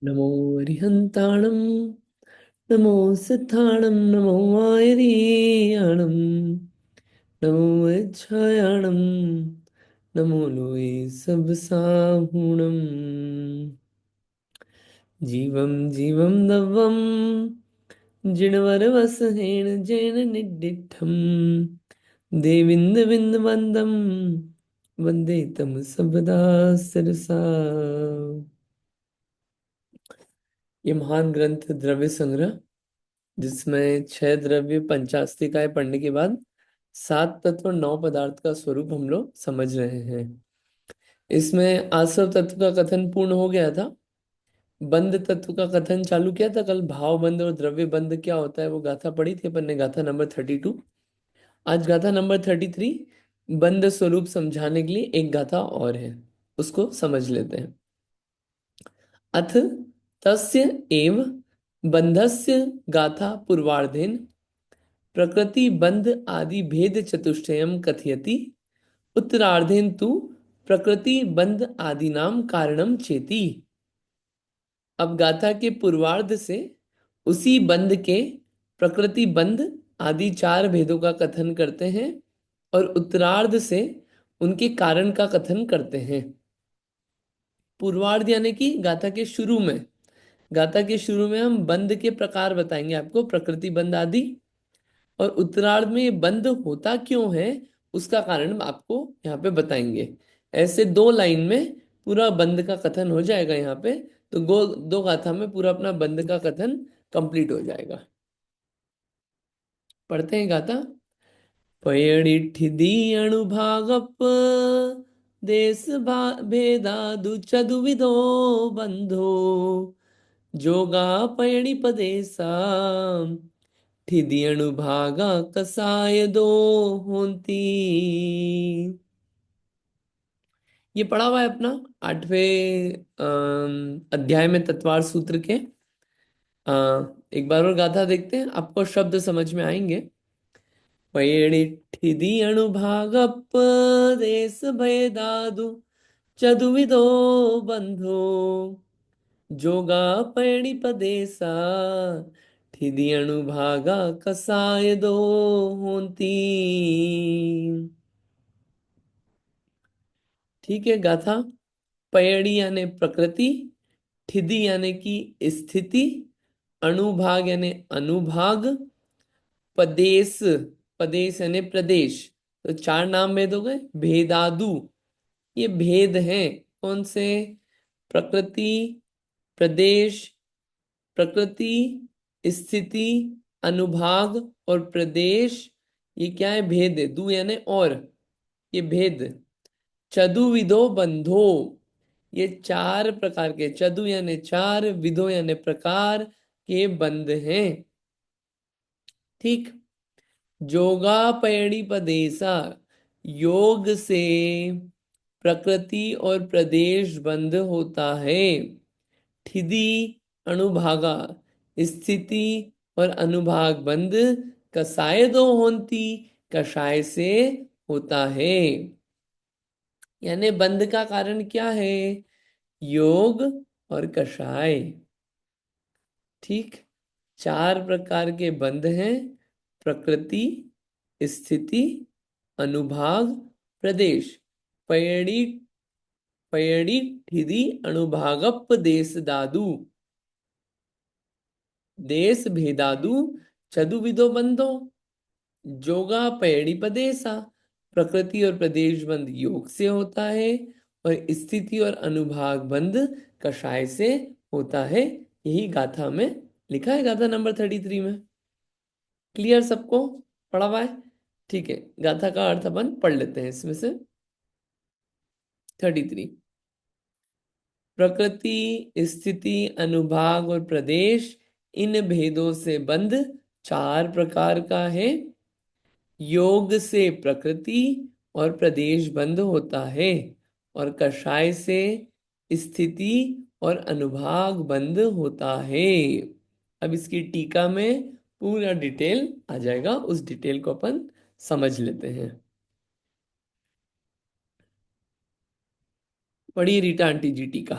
नमो अरिहन्ताणं नमो सिद्धाणं नमो आयरीयाणं नमो वज्रायाणं नमो लोये सबसाहुणम् जीवं जीवं नवं जिणवरवसहेण जैन निड्डिठं देविन्दविन्दवन्दं वन्दे तं सबदा सरसा। ये महान ग्रंथ द्रव्य संग्रह, जिसमें 6 द्रव्य 50 पढ़ने के बाद 7 तत्व और 9 पदार्थ का स्वरूप हम लोग समझ रहे हैं। इसमें आसव तत्व का कथन पूर्ण हो गया था। बंध तत्व का कथन चालू किया था कल। भाव बंध और द्रव्य बंध क्या होता है वो गाथा पढ़ी थी अपन ने, गाथा नंबर 32। आज गाथा नंबर 33 बंध स्वरूप समझाने के लिए एक गाथा और है, उसको समझ लेते हैं। अथ तस्य एव बंधस्य गाथा पूर्वार्धेन प्रकृति बंध आदि भेद चतुष्टयम् कथयति, उत्तरार्धेन तु प्रकृति बंध आदि नाम कारणम चेति। अब गाथा के पूर्वार्ध से उसी बंध के प्रकृति बंध आदि 4 भेदों का कथन करते हैं और उत्तरार्ध से उनके कारण का कथन करते हैं। पूर्वार्ध यानी कि गाथा के शुरू में, गाथा के शुरू में हम बंध के प्रकार बताएंगे आपको, प्रकृति बंध आदि, और उत्तरार्ध में ये बंध होता क्यों है उसका कारण आपको यहाँ पे बताएंगे। ऐसे 2 लाइन में पूरा बंध का कथन हो जाएगा यहाँ पे। तो दो गाथा में पूरा अपना बंध का कथन कंप्लीट हो जाएगा। पढ़ते हैं गाथा। पयडिठिदी अणुभागप देश भेदादु चतुविधो बंधो जोगा पयणि पदेसा ठिदी अणुभागा कसाय दो होंती। ये पढ़ा हुआ है अपना 8वें अध्याय में तत्वार सूत्र के। अ, एक बार और गाथा देखते हैं, आपको शब्द समझ में आएंगे। पयणिठिदी अणुभागप देश भेदादु चतुविधो बंधो जोगा पयणि पदेसा ठिदी अणुभागा कसाय दो होंती। ठीक है गाथा। पयड़ी यानी प्रकृति, ठिदी यानी कि स्थिति, अणुभाग यानी अनुभाग, पदेश, पदेश यानी प्रदेश। तो 4 नाम भेद हो गए। भेदादु, ये भेद हैं कौन से? प्रकृति, प्रदेश, प्रकृति, स्थिति, अनुभाग और प्रदेश। ये क्या है? भेद है। दु यानी और, ये भेद। चतुविधो बंधो, ये 4 प्रकार के, चतु यानी 4, विधो यानी प्रकार के बंध हैं। ठीक। जोगा पैणी पदेसा, योग से प्रकृति और प्रदेश बंध होता है। ठिदी अणुभागा, स्थिति और अनुभाग बंध कसाय दो होंती, कषाय से होता है। यानी बंध का कारण क्या है? योग और कषाय। ठीक। 4 प्रकार के बंध हैं, प्रकृति, स्थिति, अनुभाग, प्रदेश। पयड़ी, पयड़ी ठिदी अणुभागप देश दादू, देश भेदादू चतुविधो बंधो जोगा पयड़ी पदेसा। प्रकृति और प्रदेश बंध योग से होता है और स्थिति और अनुभाग बंध कषाय से होता है। यही गाथा में लिखा है, गाथा नंबर 33 में। क्लियर सबको? पढ़ा हुआ है? ठीक है। गाथा का अर्थ अपन पढ़ लेते हैं इसमें से। 33। प्रकृति, स्थिति, अनुभाग और प्रदेश, इन भेदों से बंध 4 प्रकार का है। योग से प्रकृति और प्रदेश बंध होता है और कषाय से स्थिति और अनुभाग बंध होता है। अब इसकी टीका में पूरा डिटेल आ जाएगा, उस डिटेल को अपन समझ लेते हैं। पढ़िए रीटा आंटी जी टीका।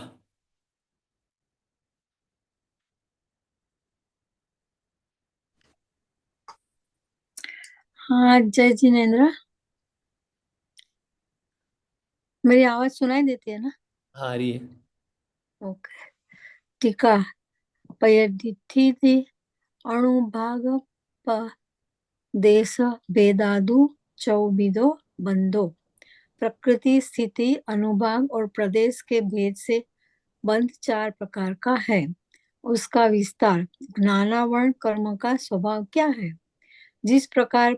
हाँ, जय जिनेन्द्र। मेरी आवाज सुनाई देती है ना? आ रही है। ओके। टीका। पयदिथिति अणुभाग प देश भेदादु चौबिदो बंधो। प्रकृति, स्थिति, अनुभाग और प्रदेश के भेद से बंध चार प्रकार का है। उसका विस्तार। ज्ञानावरण कर्म का स्वभाव क्या है? जिस प्रकार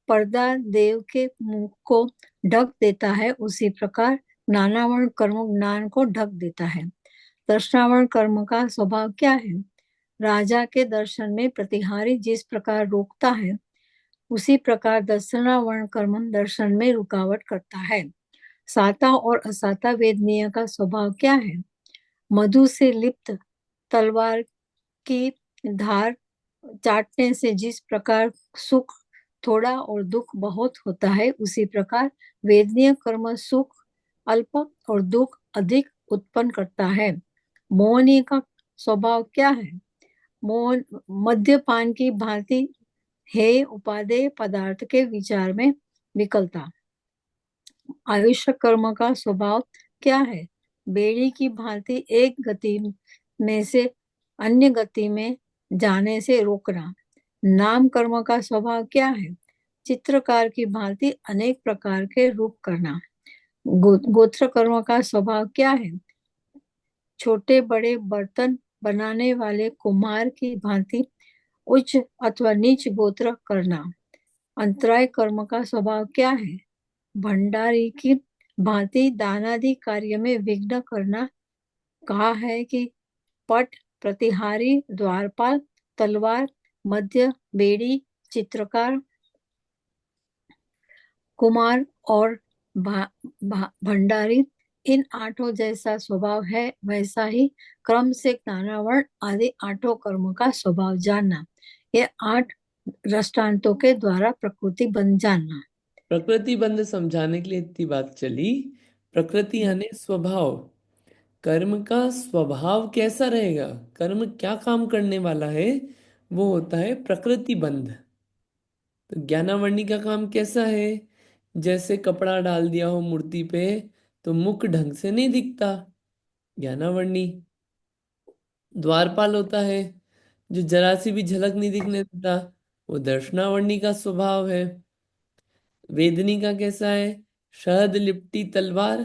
पर्दा देव के मुख को ढक देता है, उसी प्रकार नानावरण कर्म ज्ञान को ढक देता है। दर्शनावरण कर्म का स्वभाव क्या है? राजा के दर्शन में प्रतिहारी जिस प्रकार रोकता है, उसी प्रकार दर्शनावरण कर्म दर्शन में रुकावट करता है। साता और असाता वेदनीय का स्वभाव क्या है? मधु से लिप्त तलवार की धार चाटने से जिस प्रकार सुख थोड़ा और दुख बहुत होता है, उसी प्रकार वेदनीय कर्म सुख अल्प और दुख अधिक उत्पन्न करता है। मोहनी का स्वभाव क्या है? मोहन मद्यपान की भांति है, उपादेय पदार्थ के विचार में विकलता। आयुष्य कर्म का स्वभाव क्या है? बेड़ी की भांति एक गति में से अन्य गति में जाने से रोकना। नाम कर्म का स्वभाव क्या है? चित्रकार की भांति अनेक प्रकार के रूप करना। गोत्र कर्म का स्वभाव क्या है? छोटे बड़े बर्तन बनाने वाले कुम्हार की भांति उच्च अथवा नीच गोत्र करना। अंतराय कर्म का स्वभाव क्या है? भंडारी की भांति दानादि कार्य में विघ्न करना। कहा है कि पट, प्रतिहारी, द्वारपाल, तलवार, मध्य, बेड़ी, चित्रकार, कुमार और भंडारी, इन आठों जैसा स्वभाव है, वैसा ही क्रम से ज्ञानावरण आदि आठों कर्मों का स्वभाव जानना। ये 8 दृष्टांतों के द्वारा प्रकृति बन जानना। प्रकृति बंध समझाने के लिए इतनी बात चली। प्रकृति यानी स्वभाव। कर्म का स्वभाव कैसा रहेगा, कर्म क्या काम करने वाला है, वो होता है प्रकृति बंध। तो ज्ञानावर्णी का काम कैसा है? जैसे कपड़ा डाल दिया हो मूर्ति पे तो मुख ढंग से नहीं दिखता, ज्ञानावर्णी। द्वारपाल होता है जो जरा सी भी झलक नहीं दिखने देता, वो दर्शनावर्णी का स्वभाव है। वेदनी का कैसा है? शहद लिपटी तलवार,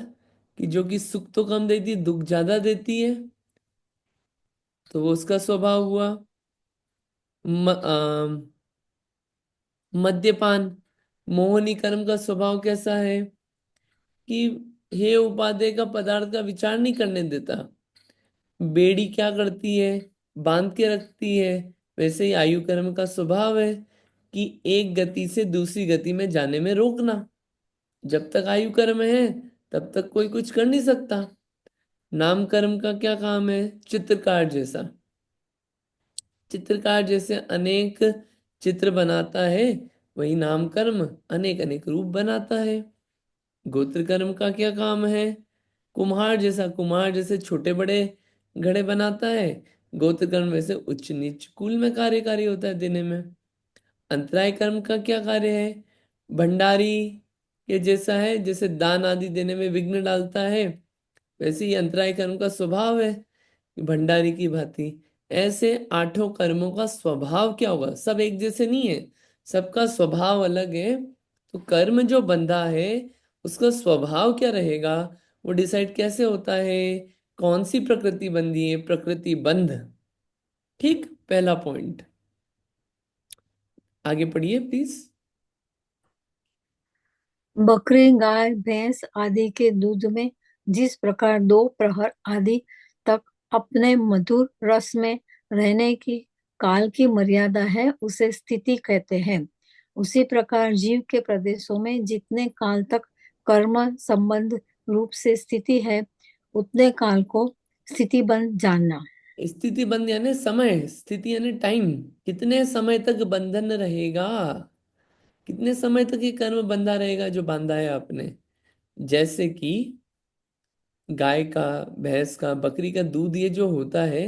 कि जो कि सुख तो कम देती है दुख ज्यादा देती है, तो वो उसका स्वभाव हुआ। मद्यपान, मोहनी कर्म का स्वभाव कैसा है? कि हे उपादेय का पदार्थ का विचार नहीं करने देता। बेड़ी क्या करती है? बांध के रखती है। वैसे ही आयु कर्म का स्वभाव है कि एक गति से दूसरी गति में जाने में रोकना। जब तक आयु कर्म है तब तक कोई कुछ कर नहीं सकता। नाम कर्म का क्या काम है? चित्रकार जैसा। चित्रकार जैसे अनेक चित्र बनाता है, वही नाम कर्म अनेक अनेक रूप बनाता है। गोत्र कर्म का क्या काम है? कुम्हार जैसे छोटे बड़े घड़े बनाता है। गोत्र कर्म वैसे उच्च नीच कुल में कार्यकारी होता है देने में। अंतराय कर्म का क्या कार्य है? भंडारी के जैसा है, जैसे दान आदि देने में विघ्न डालता है, वैसे ही अंतराय कर्म का स्वभाव है कि भंडारी की भांति। ऐसे आठों कर्मों का स्वभाव क्या होगा? सब एक जैसे नहीं है, सबका स्वभाव अलग है। तो कर्म जो बंधा है उसका स्वभाव क्या रहेगा, वो डिसाइड कैसे होता है? कौन सी प्रकृति बंधी है? प्रकृति बंध। ठीक, पहला पॉइंट। आगे पढ़िए प्लीज। बकरी, गाय, भैंस आदि के दूध में जिस प्रकार 2 प्रहर आदि तक अपने मधुर रस में रहने की काल की मर्यादा है, उसे स्थिति कहते हैं। उसी प्रकार जीव के प्रदेशों में जितने काल तक कर्म संबंध रूप से स्थिति है, उतने काल को स्थिति बन जानना। स्थिति बंध यानी समय, स्थिति यानी टाइम। कितने समय तक बंधन रहेगा, कितने समय तक ये कर्म बंधा रहेगा जो बांधा है आपने। जैसे कि गाय का, भैंस का, बकरी का दूध ये जो होता है,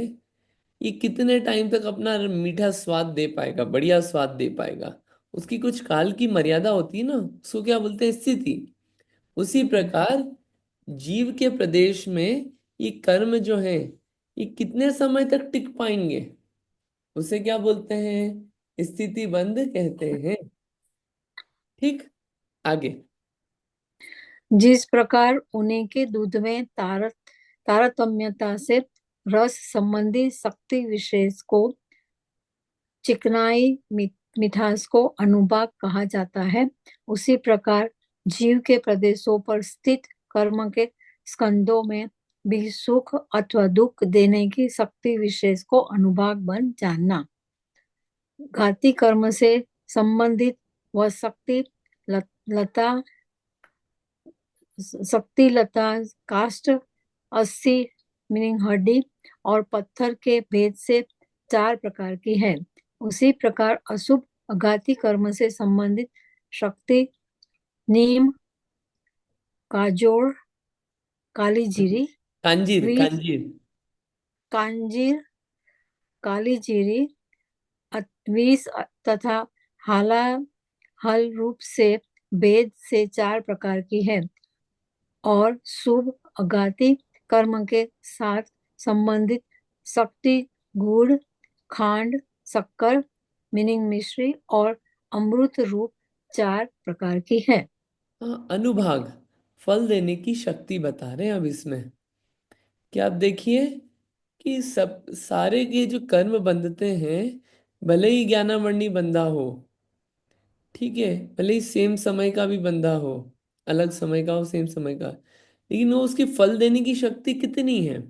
ये कितने टाइम तक अपना मीठा स्वाद दे पाएगा, बढ़िया स्वाद दे पाएगा। उसकी कुछ काल की मर्यादा होती है ना, उसको क्या बोलते हैं, स्थिति। उसी प्रकार जीव के प्रदेश में ये कर्म जो है, ये कितने समय तक टिक पाएंगे, उसे क्या बोलते हैं, स्थिति बंध कहते हैं। ठीक। आगे। जिस प्रकार उन्हीं के दूध में तारतम्यता से रस संबंधी शक्ति विशेष को चिकनाई मिठास को अनुभाग कहा जाता है, उसी प्रकार जीव के प्रदेशों पर स्थित कर्म के स्कंदों में भी सुख अथवा दुख देने की शक्ति विशेष को अनुभाग बन जानना। घाती कर्म से संबंधित वह लता शक्ति लता काष्ठ, अस्थि मीनिंग हड्डी और पत्थर के भेद से 4 प्रकार की है। उसी प्रकार अशुभ अघाती कर्म से संबंधित शक्ति नीम, काजोड़, काली जीरी, कांजीर विष, कांजीर। कांजीर, काली जीरी, विष तथा हाला हल रूप से भेद से 4 प्रकार की है। और शुभ अघाती कर्म के साथ संबंधित शक्ति गुड़, खांड, शक्कर मीनिंग मिश्री और अमृत रूप 4 प्रकार की है। हाँ, अनुभाग फल देने की शक्ति बता रहे हैं अब इसमें। क्या आप देखिए कि सब सारे के जो कर्म बंधते हैं, भले ही ज्ञानामणि बंधा हो, ठीक है, भले ही सेम समय का भी बंधा हो, अलग समय का हो सेम समय का, लेकिन वो उसकी फल देने की शक्ति कितनी है।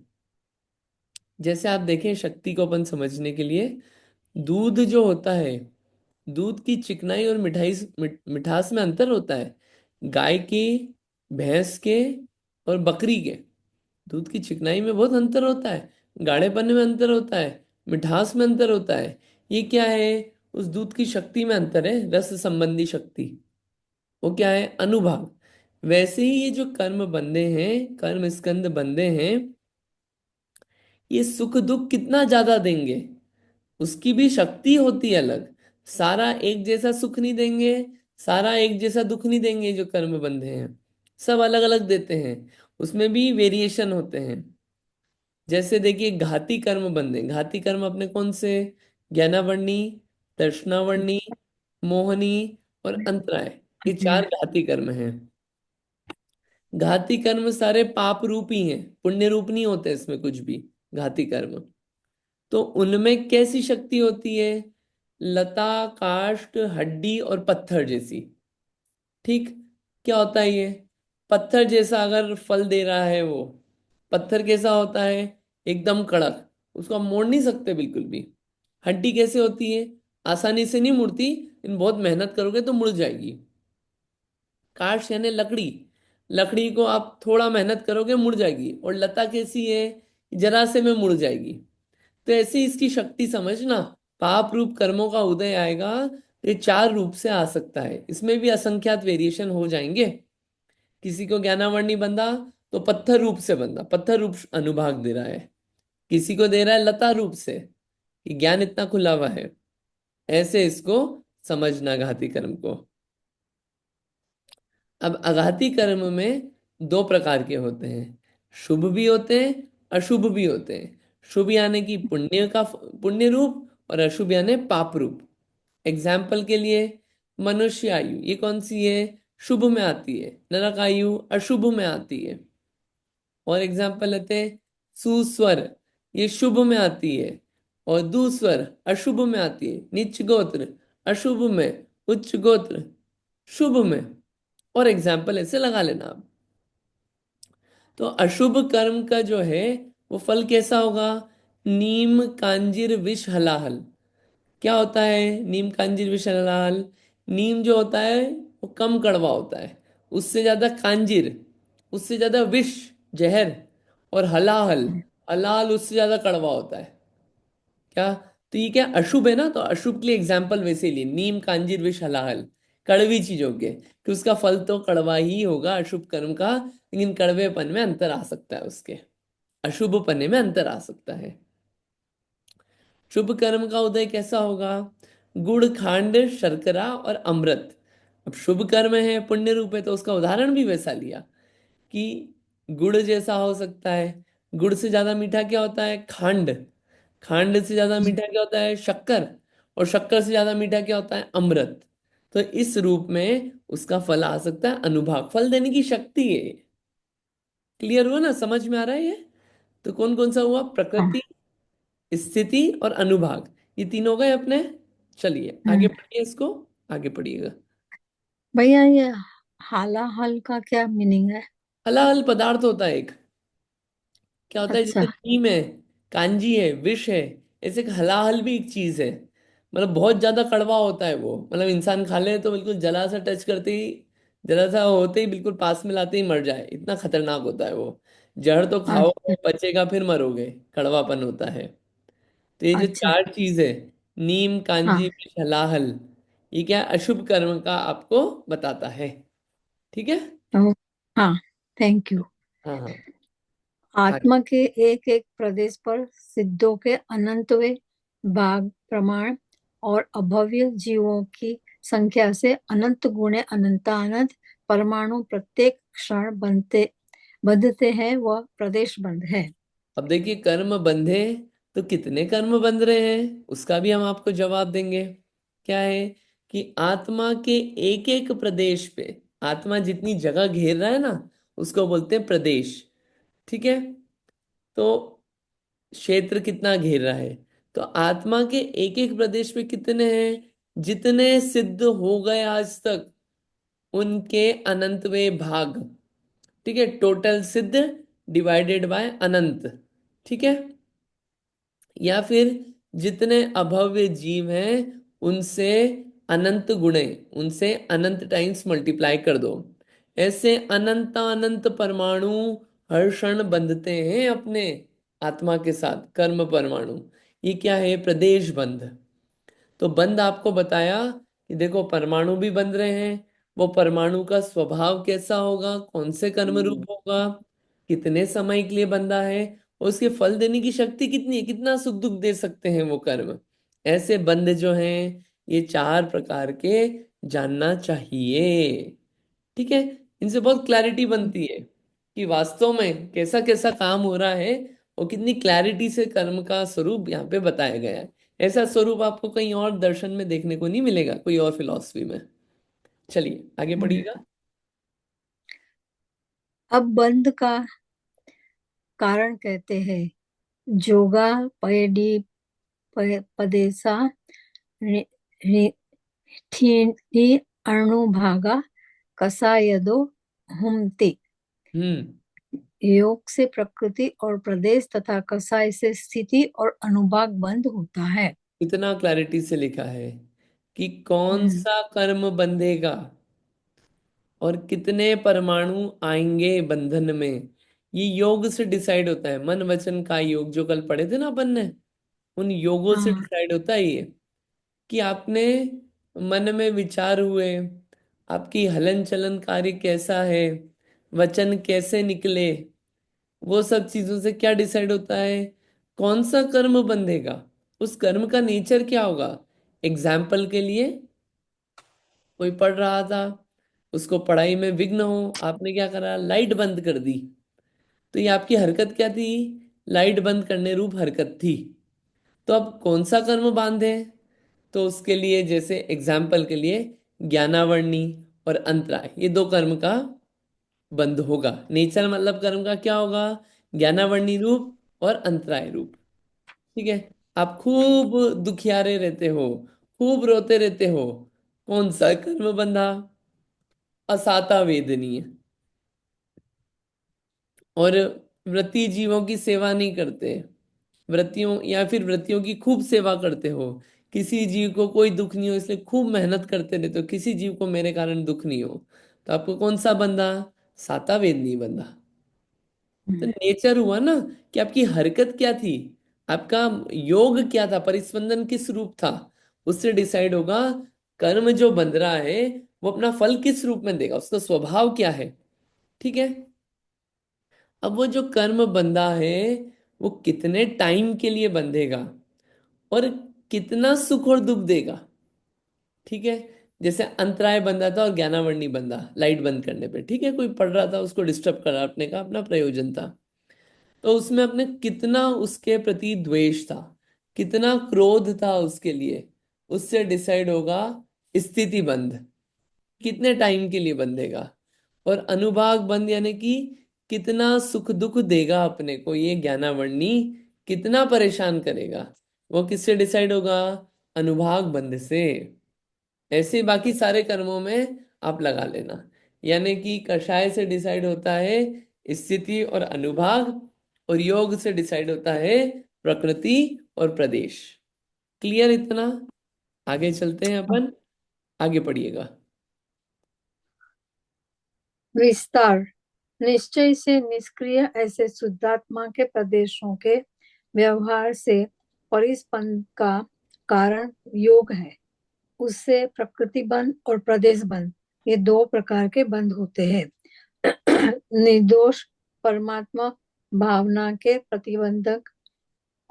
जैसे आप देखें, शक्ति को अपन समझने के लिए, दूध जो होता है, दूध की चिकनाई और मिठास में अंतर होता है। गाय के, भैंस के और बकरी के दूध की चिकनाई में बहुत अंतर होता है, गाढ़ेपन में अंतर होता है, मिठास में अंतर होता है। ये क्या है, उस दूध की शक्ति में अंतर है, रस संबंधी शक्ति। वो क्या है, अनुभाग। वैसे ही ये जो कर्म बंधे हैं, कर्म स्कंद बंधे हैं, ये सुख दुख कितना ज्यादा देंगे, उसकी भी शक्ति होती है अलग। सारा एक जैसा सुख नहीं देंगे, सारा एक जैसा दुख नहीं देंगे, जो कर्म बंधे हैं सब अलग अलग देते हैं, उसमें भी वेरिएशन होते हैं। जैसे देखिए, घाती कर्म बंधे, घाती कर्म अपने कौन से, ज्ञानावर्णी, दर्शनावर्णी, मोहनी और अंतराय, ये 4 घाती कर्म हैं। घाती कर्म सारे पाप रूप ही हैं, पुण्य रूप नहीं होते इसमें कुछ भी, घाती कर्म। तो उनमें कैसी शक्ति होती है, लता, काष्ठ, हड्डी और पत्थर जैसी। ठीक। क्या होता है ये, पत्थर जैसा अगर फल दे रहा है वो, पत्थर कैसा होता है, एकदम कड़क, उसको हम मोड़ नहीं सकते बिल्कुल भी। हड्डी कैसे होती है, आसानी से नहीं मुड़ती, लेकिन बहुत मेहनत करोगे तो मुड़ जाएगी। काष्ठ यानी लकड़ी, लकड़ी को आप थोड़ा मेहनत करोगे मुड़ जाएगी। और लता कैसी है, जरा से में मुड़ जाएगी। तो ऐसे ही इसकी शक्ति समझना, पाप रूप कर्मों का उदय आएगा तो ये 4 रूप से आ सकता है, इसमें भी असंख्यात वेरिएशन हो जाएंगे। किसी को ज्ञानावर्णी बंदा तो पत्थर रूप से बंदा, पत्थर रूप अनुभाग दे रहा है। किसी को दे रहा है लता रूप से, कि ज्ञान इतना खुला हुआ है। ऐसे इसको समझना, घाती कर्म को। अब अघाती कर्म में 2 प्रकार के होते हैं, शुभ भी होते हैं, अशुभ भी होते हैं। शुभ यानी कि पुण्य का पुण्य रूप, और अशुभ यानी पाप रूप। एग्जाम्पल के लिए, मनुष्य आयु ये कौन सी है, शुभ में आती है। नरक आयु अशुभ में आती है। और एग्जाम्पल लेते हैं, सुस्वर, ये शुभ में आती है। और दुस्वर अशुभ में आती है। नीच गोत्र अशुभ में, उच्च गोत्र शुभ में। और एग्जाम्पल ऐसे लगा लेना आप। तो अशुभ कर्म का जो है वो फल कैसा होगा, नीम, कांजिर, विष, हलाहल। क्या होता है नीम, कांजिर, विष, हलाहल। नीम जो होता है वो कम कड़वा होता है, उससे ज्यादा कांजिर, उससे ज्यादा विष, जहर। और हलाहल, हलाहल उससे ज्यादा कड़वा होता है। क्या, तो ये क्या अशुभ है ना, तो अशुभ के लिए एग्जाम्पल वैसे ही लिए, नीम, कांजीर, विष, हलाहल, कड़वी चीजों के, कि उसका फल तो कड़वा ही होगा अशुभ कर्म का, लेकिन कड़वेपन में अंतर आ सकता है उसके, अशुभ पने में अंतर आ सकता है। शुभ कर्म का उदय कैसा होगा, गुड़, खांड, शर्करा और अमृत। अब शुभ कर्म है, पुण्य रूप है, तो उसका उदाहरण भी वैसा लिया कि गुड़ जैसा हो सकता है। गुड़ से ज्यादा मीठा क्या होता है? खांड। खांड से ज्यादा मीठा क्या होता है? शक्कर। और शक्कर से ज्यादा मीठा क्या होता है? अमृत। तो इस रूप में उसका फल आ सकता है अनुभाग, फल देने की शक्ति है। क्लियर हुआ ना? समझ में आ रहा है ये? तो कौन कौन सा हुआ? हाँ। प्रकृति, स्थिति और अनुभाग, ये तीन हो गए अपने। चलिए आगे हम्म। पढ़िए इसको, आगे पढ़िएगा। भैया ये हालाहल का क्या मीनिंग है? हलाहल पदार्थ होता है एक। क्या होता है? अच्छा। जैसे नीम है, कांजी है, विष है, ऐसे एक हलाहल भी एक चीज है। मतलब बहुत ज्यादा कड़वा होता है वो, मतलब इंसान खा ले तो बिल्कुल जला सा टच करते ही, जरा सा होते ही बिल्कुल पास में लाते ही मर जाए, इतना खतरनाक होता है वो। जहर तो खाओगे, अच्छा। बचेगा फिर मरोगे, कड़वापन होता है। तो ये जो अच्छा। चार चीज है, नीम, कांजी, हाँ। विष, हलाहल, ये क्या है? अशुभ कर्म का आपको बताता है। ठीक है। तो हाँ, थैंक यू। हाँ हाँ। आगे। आत्मा के एक एक प्रदेश पर सिद्धों के अनंतवें भाग प्रमाण और अभव्य जीवों की संख्या से अनंत गुणे अनंतानंत परमाणु प्रत्येक क्षण बंधते हैं, वह प्रदेश बंध है। अब देखिए, कर्म बंधे तो कितने कर्म बंध रहे हैं उसका भी हम आपको जवाब देंगे। क्या है? कि आत्मा के एक एक प्रदेश पे, आत्मा जितनी जगह घेर रहा है ना, उसको बोलते हैं प्रदेश। ठीक है। तो क्षेत्र कितना घेर रहा है, तो आत्मा के एक एक प्रदेश पे कितने हैं? जितने सिद्ध हो गए आज तक, उनके अनंतवें भाग। ठीक है, टोटल सिद्ध डिवाइडेड बाय अनंत। ठीक है। या फिर जितने अभव्य जीव हैं, उनसे अनंत गुणे, उनसे अनंत टाइम्स मल्टीप्लाई कर दो। ऐसे अनंत अनंत परमाणु हर क्षण बंधते हैं अपने आत्मा के साथ, कर्म परमाणु। ये क्या है? प्रदेश बंध। तो बंद आपको बताया कि देखो परमाणु भी बन रहे हैं, वो परमाणु का स्वभाव कैसा होगा, कौन से कर्म रूप होगा, कितने समय के लिए बंधा है, और उसके फल देने की शक्ति कितनी है, कितना सुख दुख दे सकते हैं वो कर्म। ऐसे बंध जो हैं, ये चार प्रकार के जानना चाहिए। ठीक है। इनसे बहुत क्लैरिटी बनती है कि वास्तव में कैसा कैसा काम हो रहा है, और कितनी क्लैरिटी से कर्म का स्वरूप यहाँ पे बताया गया है। ऐसा स्वरूप आपको कहीं और दर्शन में देखने को नहीं मिलेगा, कोई और फिलॉसफी में। चलिए आगे बढ़िएगा। अब बंध का कारण कहते हैं, जोगा पयडी पदेसा रि- रि- ठिणि अणुभागा कसायदो हुमते। हम्म। योग से प्रकृति और प्रदेश तथा कसाय से स्थिति और अनुभाग बंद होता है। इतना क्लैरिटी से लिखा है कि कौन हम्म। सा कर्म बंधेगा और कितने परमाणु आएंगे बंधन में, ये योग से डिसाइड होता है। मन वचन का योग जो कल पढ़े थे ना अपन ने, उन योगों से हाँ। डिसाइड होता है ये। कि आपने मन में विचार हुए, आपकी हलन चलन कार्य कैसा है, वचन कैसे निकले, वो सब चीजों से क्या डिसाइड होता है? कौन सा कर्म बंधेगा, उस कर्म का नेचर क्या होगा। एग्जाम्पल के लिए, कोई पढ़ रहा था, उसको पढ़ाई में विघ्न हो, आपने क्या करा? लाइट बंद कर दी। तो ये आपकी हरकत क्या थी? लाइट बंद करने रूप हरकत थी। तो अब कौन सा कर्म बांधे? तो उसके लिए जैसे एग्जाम्पल के लिए, ज्ञानावरणी और अंतराय, ये दो कर्म का बंध होगा। नेचर मतलब कर्म का क्या होगा? ज्ञानावरणी रूप और अंतराय रूप। ठीक है। आप खूब दुखियारे रहते हो, खूब रोते रहते हो, कौन सा कर्म बंधा? असाता वेदनीय। और व्रती जीवों की सेवा नहीं करते, व्रतियों या फिर व्रतियों की खूब सेवा करते हो, किसी जीव को कोई दुख नहीं हो इसलिए खूब मेहनत करते रहते हो, किसी जीव को मेरे कारण दुख नहीं हो, तो आपको कौन सा बंधा? साता वेद नहीं बंधा। तो हम्म। नेचर हुआ ना, कि आपकी हरकत क्या थी, आपका योग क्या था, परिस्पंदन किस रूप था, उससे डिसाइड होगा कर्म जो बंध रहा है वो अपना फल किस रूप में देगा, उसका स्वभाव क्या है। ठीक है। अब वो जो कर्म बंधा है, वो कितने टाइम के लिए बंधेगा और कितना सुख और दुख देगा, ठीक है। जैसे अंतराय बंधा था और ज्ञानावर्णी बंधा लाइट बंद करने पे, ठीक है, कोई पढ़ रहा था उसको डिस्टर्ब करा, अपने का अपना प्रयोजन था। तो उसमें अपने कितना उसके प्रति द्वेष था, कितना क्रोध था उसके लिए, उससे डिसाइड होगा स्थिति बंध, कितने टाइम के लिए बंधेगा। और अनुभाग बंध यानी कि कितना सुख दुख देगा अपने को, ये ज्ञानावर्णी कितना परेशान करेगा, वो किससे डिसाइड होगा? अनुभाग बंध से। ऐसे ही बाकी सारे कर्मों में आप लगा लेना। यानी कि कषाय से डिसाइड होता है स्थिति और अनुभाग, और योग से डिसाइड होता है प्रकृति और प्रदेश। क्लियर इतना? आगे चलते हैं अपन, आगे पढ़िएगा। विस्तार। निश्चय से निष्क्रिय ऐसे शुद्धात्मा के प्रदेशों के व्यवहार से परिस्पंद का कारण योग है। उससे प्रकृति बंध और प्रदेश बंध, ये दो प्रकार के बंध होते हैं। निर्दोष परमात्मा भावना के प्रतिबंधक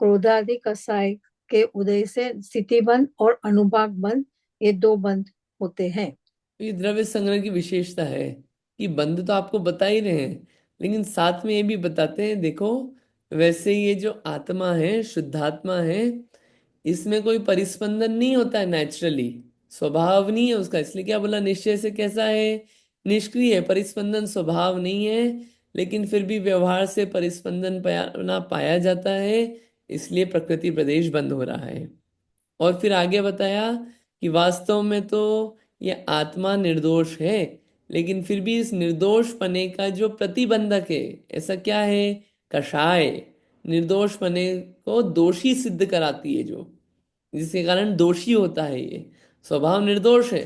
क्रोधादि कसाय के उदय से स्थिति बंध और अनुभाग बंध, ये दो बंध होते हैं। ये द्रव्य संग्रह की विशेषता है कि बंध तो आपको बता ही रहे हैं, लेकिन साथ में ये भी बताते हैं, देखो वैसे ये जो आत्मा है, शुद्धात्मा है, इसमें कोई परिस्पंदन नहीं होता है नेचुरली, स्वभाव नहीं है उसका। इसलिए क्या बोला, निश्चय से कैसा है? निष्क्रिय है, परिस्पंदन स्वभाव नहीं है, लेकिन फिर भी व्यवहार से परिस्पंदन पाया पाया जाता है, इसलिए प्रकृति प्रदेश बंद हो रहा है। और फिर आगे बताया कि वास्तव में तो ये आत्मा निर्दोष है, लेकिन फिर भी इस निर्दोष पने का जो प्रतिबंधक है, ऐसा क्या है? कषाय निर्दोष पने को दोषी सिद्ध कराती है, जो जिसके कारण दोषी होता है ये, स्वभाव निर्दोष है,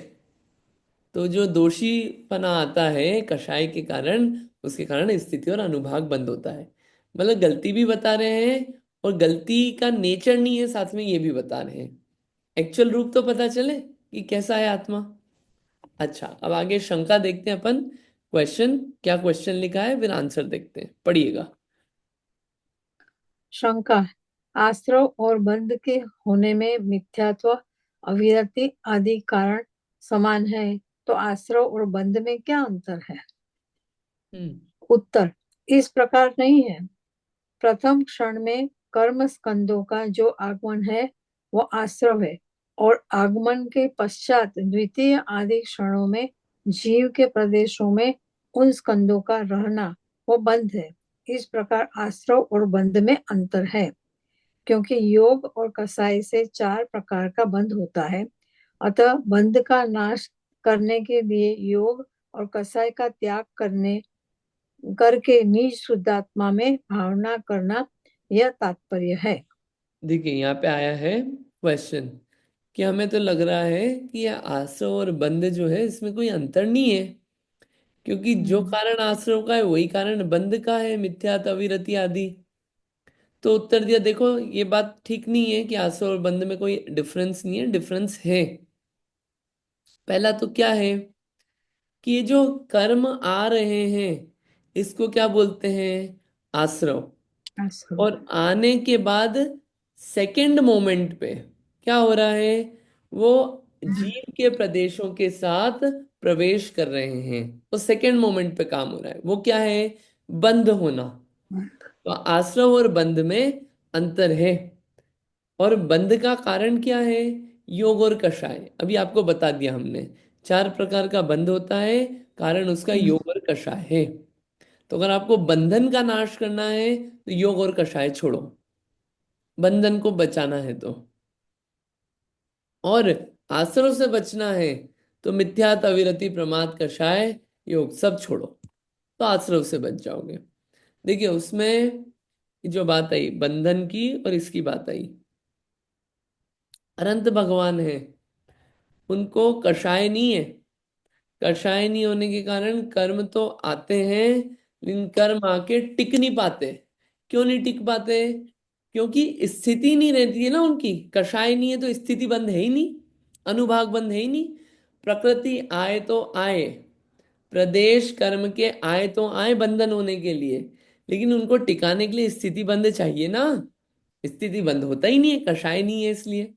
तो जो दोषीपना आता है कषाय के कारण, उसके कारण स्थिति और अनुभाग बंद होता है। मतलब गलती भी बता रहे हैं, और गलती का नेचर नहीं है, साथ में ये भी बता रहे हैं, एक्चुअल रूप तो पता चले कि कैसा है आत्मा। अच्छा, अब आगे शंका देखते हैं अपन। क्वेश्चन, क्या क्वेश्चन लिखा है, फिर आंसर देखते हैं, पढ़िएगा। शंका। आश्रव और बंध के होने में मिथ्यात्व अविरति आदि कारण समान है, तो आश्रव और बंध में क्या अंतर है? हम्म। उत्तर, इस प्रकार नहीं है। प्रथम क्षण में कर्म स्कंदों का जो आगमन है वो आश्रव है, और आगमन के पश्चात द्वितीय आदि क्षणों में जीव के प्रदेशों में उन स्कंदों का रहना वो बंध है। इस प्रकार आश्रव और बंध में अंतर है, क्योंकि योग और कसाई से चार प्रकार का बंध होता है। अतः बंध का नाश करने के लिए योग और कसाई का त्याग करने करके निज शुद्धात्मा में भावना करना, यह तात्पर्य है। देखिए यहाँ पे आया है क्वेश्चन कि हमें तो लग रहा है कि यह आश्रव और बंध जो है इसमें कोई अंतर नहीं है, क्योंकि जो कारण आश्रव का है वही कारण बंध का है, मिथ्या अविरति आदि। तो उत्तर दिया, देखो ये बात ठीक नहीं है कि आश्रव और बंध में कोई डिफरेंस नहीं है, डिफरेंस है। पहला तो क्या है कि ये जो कर्म आ रहे हैं, इसको क्या बोलते हैं? आश्रव। आश्रम। और आने के बाद सेकंड मोमेंट पे क्या हो रहा है? वो जीव के प्रदेशों के साथ प्रवेश कर रहे हैं, तो सेकंड मोमेंट पे काम हो रहा है, वो क्या है? बंद होना। तो आश्रव और बंध में अंतर है। और बंध का कारण क्या है? योग और कषाय, अभी आपको बता दिया हमने, चार प्रकार का बंध होता है, कारण उसका योग और कषाय है। तो अगर आपको बंधन का नाश करना है तो योग और कषाय छोड़ो, बंधन को बचाना है तो। और आश्रव से बचना है तो मिथ्यात अविरति प्रमाद कषाय योग सब छोड़ो, तो आश्रव से बच जाओगे। देखिए उसमें जो बात आई बंधन की और इसकी बात आई, अनंत भगवान है, उनको कषाय नहीं है। कषाय नहीं होने के कारण कर्म तो आते हैं, लेकिन कर्म आके टिक नहीं पाते। क्यों नहीं टिक पाते? क्योंकि स्थिति नहीं रहती है ना उनकी। कषाय नहीं है तो स्थिति बंद है ही नहीं, अनुभाग बंद है ही नहीं। प्रकृति आए तो आए, प्रदेश कर्म के आए तो आए बंधन होने के लिए, लेकिन उनको टिकाने के लिए स्थिति बंद चाहिए ना। स्थिति बंद होता ही नहीं है, कषाय नहीं है, इसलिए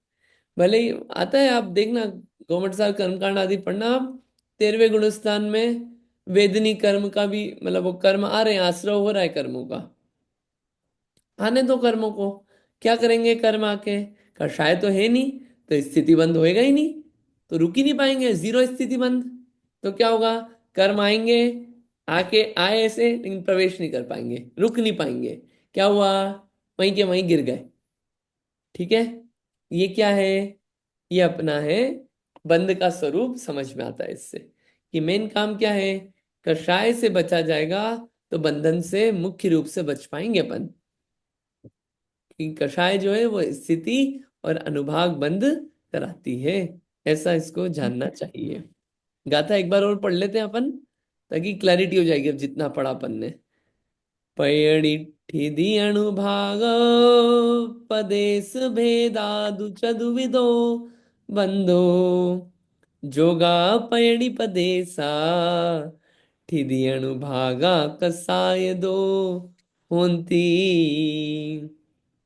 भले ही आता है, आप देखना गोमटसार कर्मकांड आदि पढ़ना आप। 13वें गुणस्थान में वेदनी कर्म का भी मतलब वो कर्म आ रहे हैं, आश्रव हो रहा है कर्मों का। आने दो कर्मों को। क्या करेंगे कर्म आके? कषाय तो है नहीं, तो स्थिति बंद होएगा ही नहीं, तो रुक ही नहीं पाएंगे, जीरो स्थिति बंद। तो क्या होगा? कर्म आएंगे, आके आए ऐसे, लेकिन प्रवेश नहीं कर पाएंगे, रुक नहीं पाएंगे। क्या हुआ? वहीं के वहीं गिर गए। ठीक है। ये क्या है? ये अपना है बंद का स्वरूप, समझ में आता है इससे कि मेन काम क्या है। कषाय से बचा जाएगा तो बंधन से मुख्य रूप से बच पाएंगे अपन। कि कषाय जो है वो स्थिति और अनुभाग बंद कराती है, ऐसा इसको जानना चाहिए। गाथा एक बार और पढ़ लेते हैं अपन, ताकि क्लैरिटी हो जाएगी अब जितना पढ़ा अपन ने। पयडिठि अणुभाग पदेश भेदादु चतुविदो बंधो जोगा पयडि पदेसा ठिदि अणुभागा कसाय दो होंती।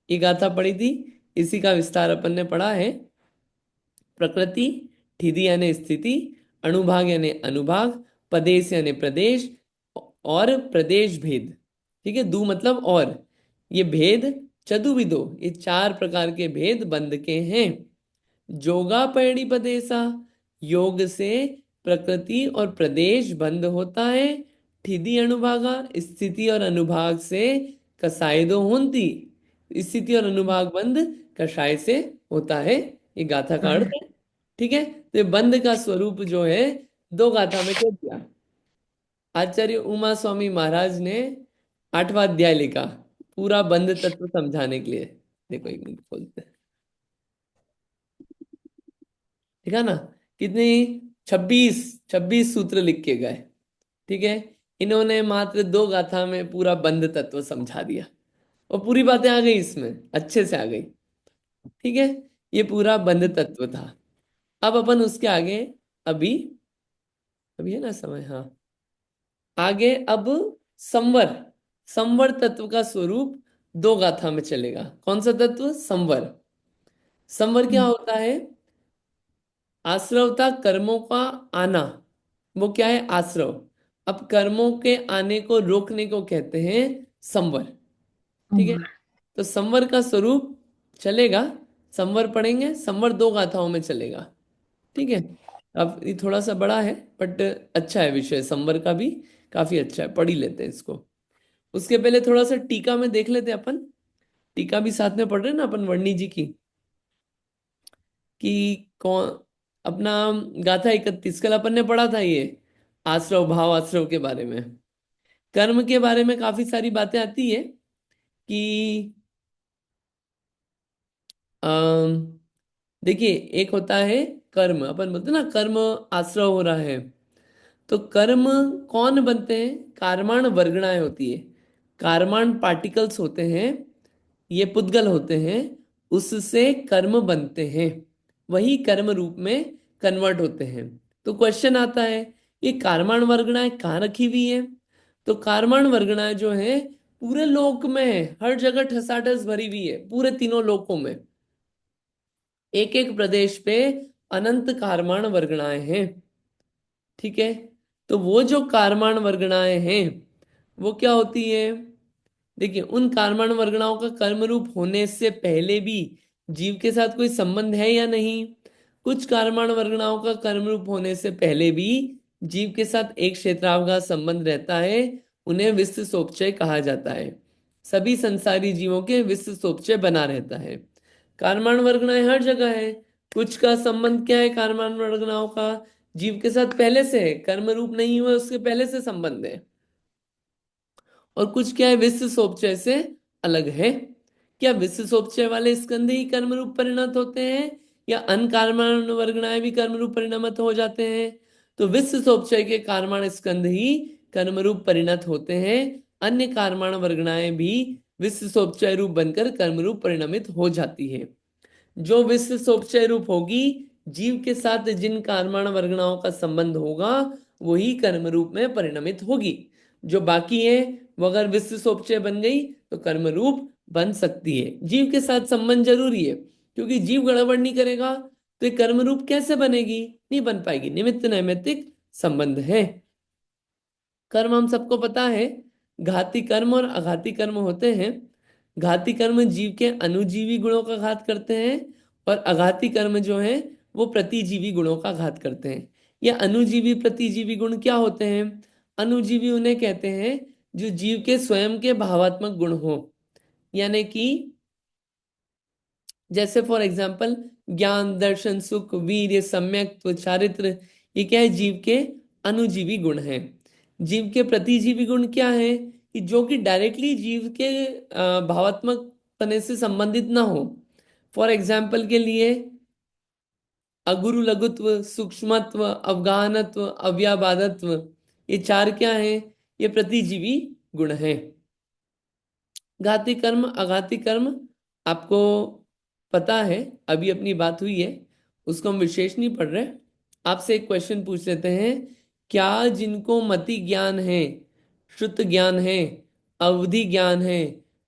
ये गाथा पढ़ी थी, इसी का विस्तार अपन ने पढ़ा है। प्रकृति, ठिधि यानी स्थिति, अणुभाग यानी अनुभाग, प्रदेश यानी प्रदेश, और प्रदेश भेद। ठीक है, दू मतलब और। ये भेद चतुर्विदो, ये चार प्रकार के भेद बंध के हैं। जोगा पैणी पदेसा, योग से प्रकृति और प्रदेश बंद होता है। ठिधि अणुभागा, स्थिति और अनुभाग से कसायदो होती, स्थिति और अनुभाग बंद कषाय से होता है। ये गाथा का अर्थ है। ठीक है, तो ये बंद का स्वरूप जो है दो गाथा में कह दिया। आचार्य उमा स्वामी महाराज ने 8वां अध्याय लिखा पूरा बंद तत्व समझाने के लिए। देखो एक मिनट खोलते हैं। ठीक है ना? कितनी? 26 26 सूत्र लिख के गए। ठीक है। इन्होंने मात्र दो गाथा में पूरा बंद तत्व समझा दिया, और पूरी बातें आ गई इसमें, अच्छे से आ गई। ठीक है। ये पूरा बंद तत्व था। अब अपन उसके आगे, अभी अभी है ना समय, हाँ, आगे अब संवर, संवर तत्व का स्वरूप दो गाथा में चलेगा। कौन सा तत्व? संवर। संवर क्या होता है? आश्रवता कर्मों का आना, वो क्या है? आश्रव। अब कर्मों के आने को रोकने को कहते हैं संवर। ठीक है। तो संवर का स्वरूप चलेगा, संवर पढ़ेंगे। संवर दो गाथाओं में चलेगा। ठीक है। अब ये थोड़ा सा बड़ा है, बट अच्छा है विषय संवर का भी, काफी अच्छा है, पढ़ ही लेते हैं इसको। उसके पहले थोड़ा सा टीका में देख लेते हैं अपन। टीका भी साथ में पढ़ रहे हैं ना अपन, वर्णी जी की, कि कौन अपना गाथा 31 कल अपन ने पढ़ा था, ये आश्रव भाव आश्रव के बारे में। कर्म के बारे में काफी सारी बातें आती है कि अम, देखिए, एक होता है कर्म, अपन बोलते हैं ना कर्म आश्रव हो रहा है। तो कर्म कौन बनते हैं? कार्माण वर्गणाएं होती है, कार्माण पार्टिकल्स होते हैं, ये पुद्गल होते हैं, उससे कर्म बनते हैं, वही कर्म रूप में कन्वर्ट होते हैं। तो क्वेश्चन आता है, ये कार्माण वर्गणाएं कहाँ रखी हुई है? तो कार्माण वर्गणाएं जो है पूरे लोक में है, हर जगह ठसाठस भरी हुई है, पूरे तीनों लोकों में। एक एक प्रदेश पे अनंत कार्माण वर्गणाएं हैं। ठीक है। तो वो जो कार्माण वर्गणाएं हैं वो क्या होती है? देखिए, उन कार्बन वर्गणाओं का कर्म रूप होने से पहले भी जीव के साथ कोई संबंध है या नहीं? कुछ कार्बन वर्गणाओं का कर्म रूप होने से पहले भी जीव के साथ एक क्षेत्रावकाश संबंध रहता है, उन्हें विश्व सोपचय कहा जाता है। सभी संसारी जीवों के विश्व सोपचय बना रहता है। कार्बन वर्गणाएं हर जगह है। कुछ का संबंध क्या है कार्बन वर्गणाओं का? जीव के साथ पहले से है, कर्म रूप नहीं हुआ उसके पहले से संबंध है। और कुछ क्या है विश्व सोपचय से अलग है। क्या विश्व सोपचय वाले स्कंद ही कर्म रूप परिणत होते हैं, या अन्य कार्बन वर्गणाएं भी कर्म रूप परिणत हो जाते हैं? तो विश्व सोपचय के कार्बन स्कंद ही कर्म रूप परिणत होते हैं, अन्य कार्बन वर्गणाएं भी विश्व सोपचय रूप बनकर कर्म रूप परिणमित हो जाती है। जो विश्व सोपचय रूप होगी, जीव के साथ जिन कार्बन वर्गणाओं का संबंध होगा वही कर्म रूप में परिणमित होगी। जो बाकी है वो अगर विश्व सोपचय बन गई तो कर्म रूप बन सकती है। जीव के साथ संबंध जरूरी है, क्योंकि जीव गड़बड़ नहीं करेगा तो ये कर्म रूप कैसे बनेगी? नहीं बन पाएगी, निमित्त नैमित्तिक संबंध है। कर्म हम सबको पता है, घाती कर्म और अघाती कर्म होते हैं। घाती कर्म जीव के अनुजीवी गुणों का घात करते हैं, और अघाती कर्म जो है वो प्रतिजीवी गुणों का घात करते हैं। ये अनुजीवी प्रतिजीवी गुण क्या होते हैं? अनुजीवी उन्हें कहते हैं जो जीव के स्वयं के भावात्मक गुण हो, यानी कि जैसे फॉर एग्जाम्पल ज्ञान, दर्शन, सुख, वीर्य, सम्यक्त्व, चारित्र, ये क्या है? जीव के अनुजीवी गुण हैं। जीव के प्रतिजीवी गुण क्या है? कि जो कि डायरेक्टली जीव के भावात्मक पने से संबंधित ना हो। फॉर एग्जाम्पल के लिए अगुरु लघुत्व, सूक्ष्मत्व, अवगाहनत्व, अव्याबाधत्व, ये चार क्या है? ये प्रतिजीवी गुण हैं। घाती कर्म, अघाती कर्म आपको पता है, अभी अपनी बात हुई है, उसको हम विशेष नहीं पढ़ रहे। आपसे एक क्वेश्चन पूछ लेते हैं। क्या जिनको मति ज्ञान है, श्रुत ज्ञान है, अवधि ज्ञान है,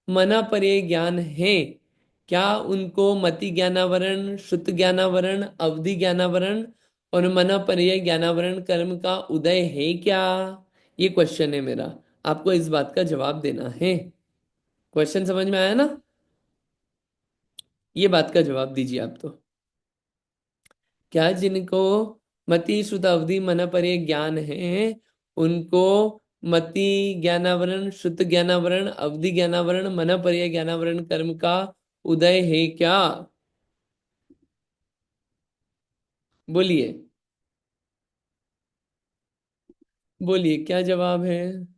मनापर्य ज्ञान है, क्या उनको मति ज्ञानावरण, श्रुत ज्ञानावरण, अवधि ज्ञानावरण और मनापर्य ज्ञानावरण कर्म का उदय है क्या? ये क्वेश्चन है मेरा, आपको इस बात का जवाब देना है। क्वेश्चन समझ में आया ना? ये बात का जवाब दीजिए आप तो। क्या जिनको मति श्रुत अवधि मन पर ये ज्ञान है, उनको मति ज्ञानावरण, श्रुत ज्ञानावरण, अवधि ज्ञानावरण, मन पर ये ज्ञानावरण कर्म का उदय है क्या? बोलिए, बोलिए क्या जवाब है?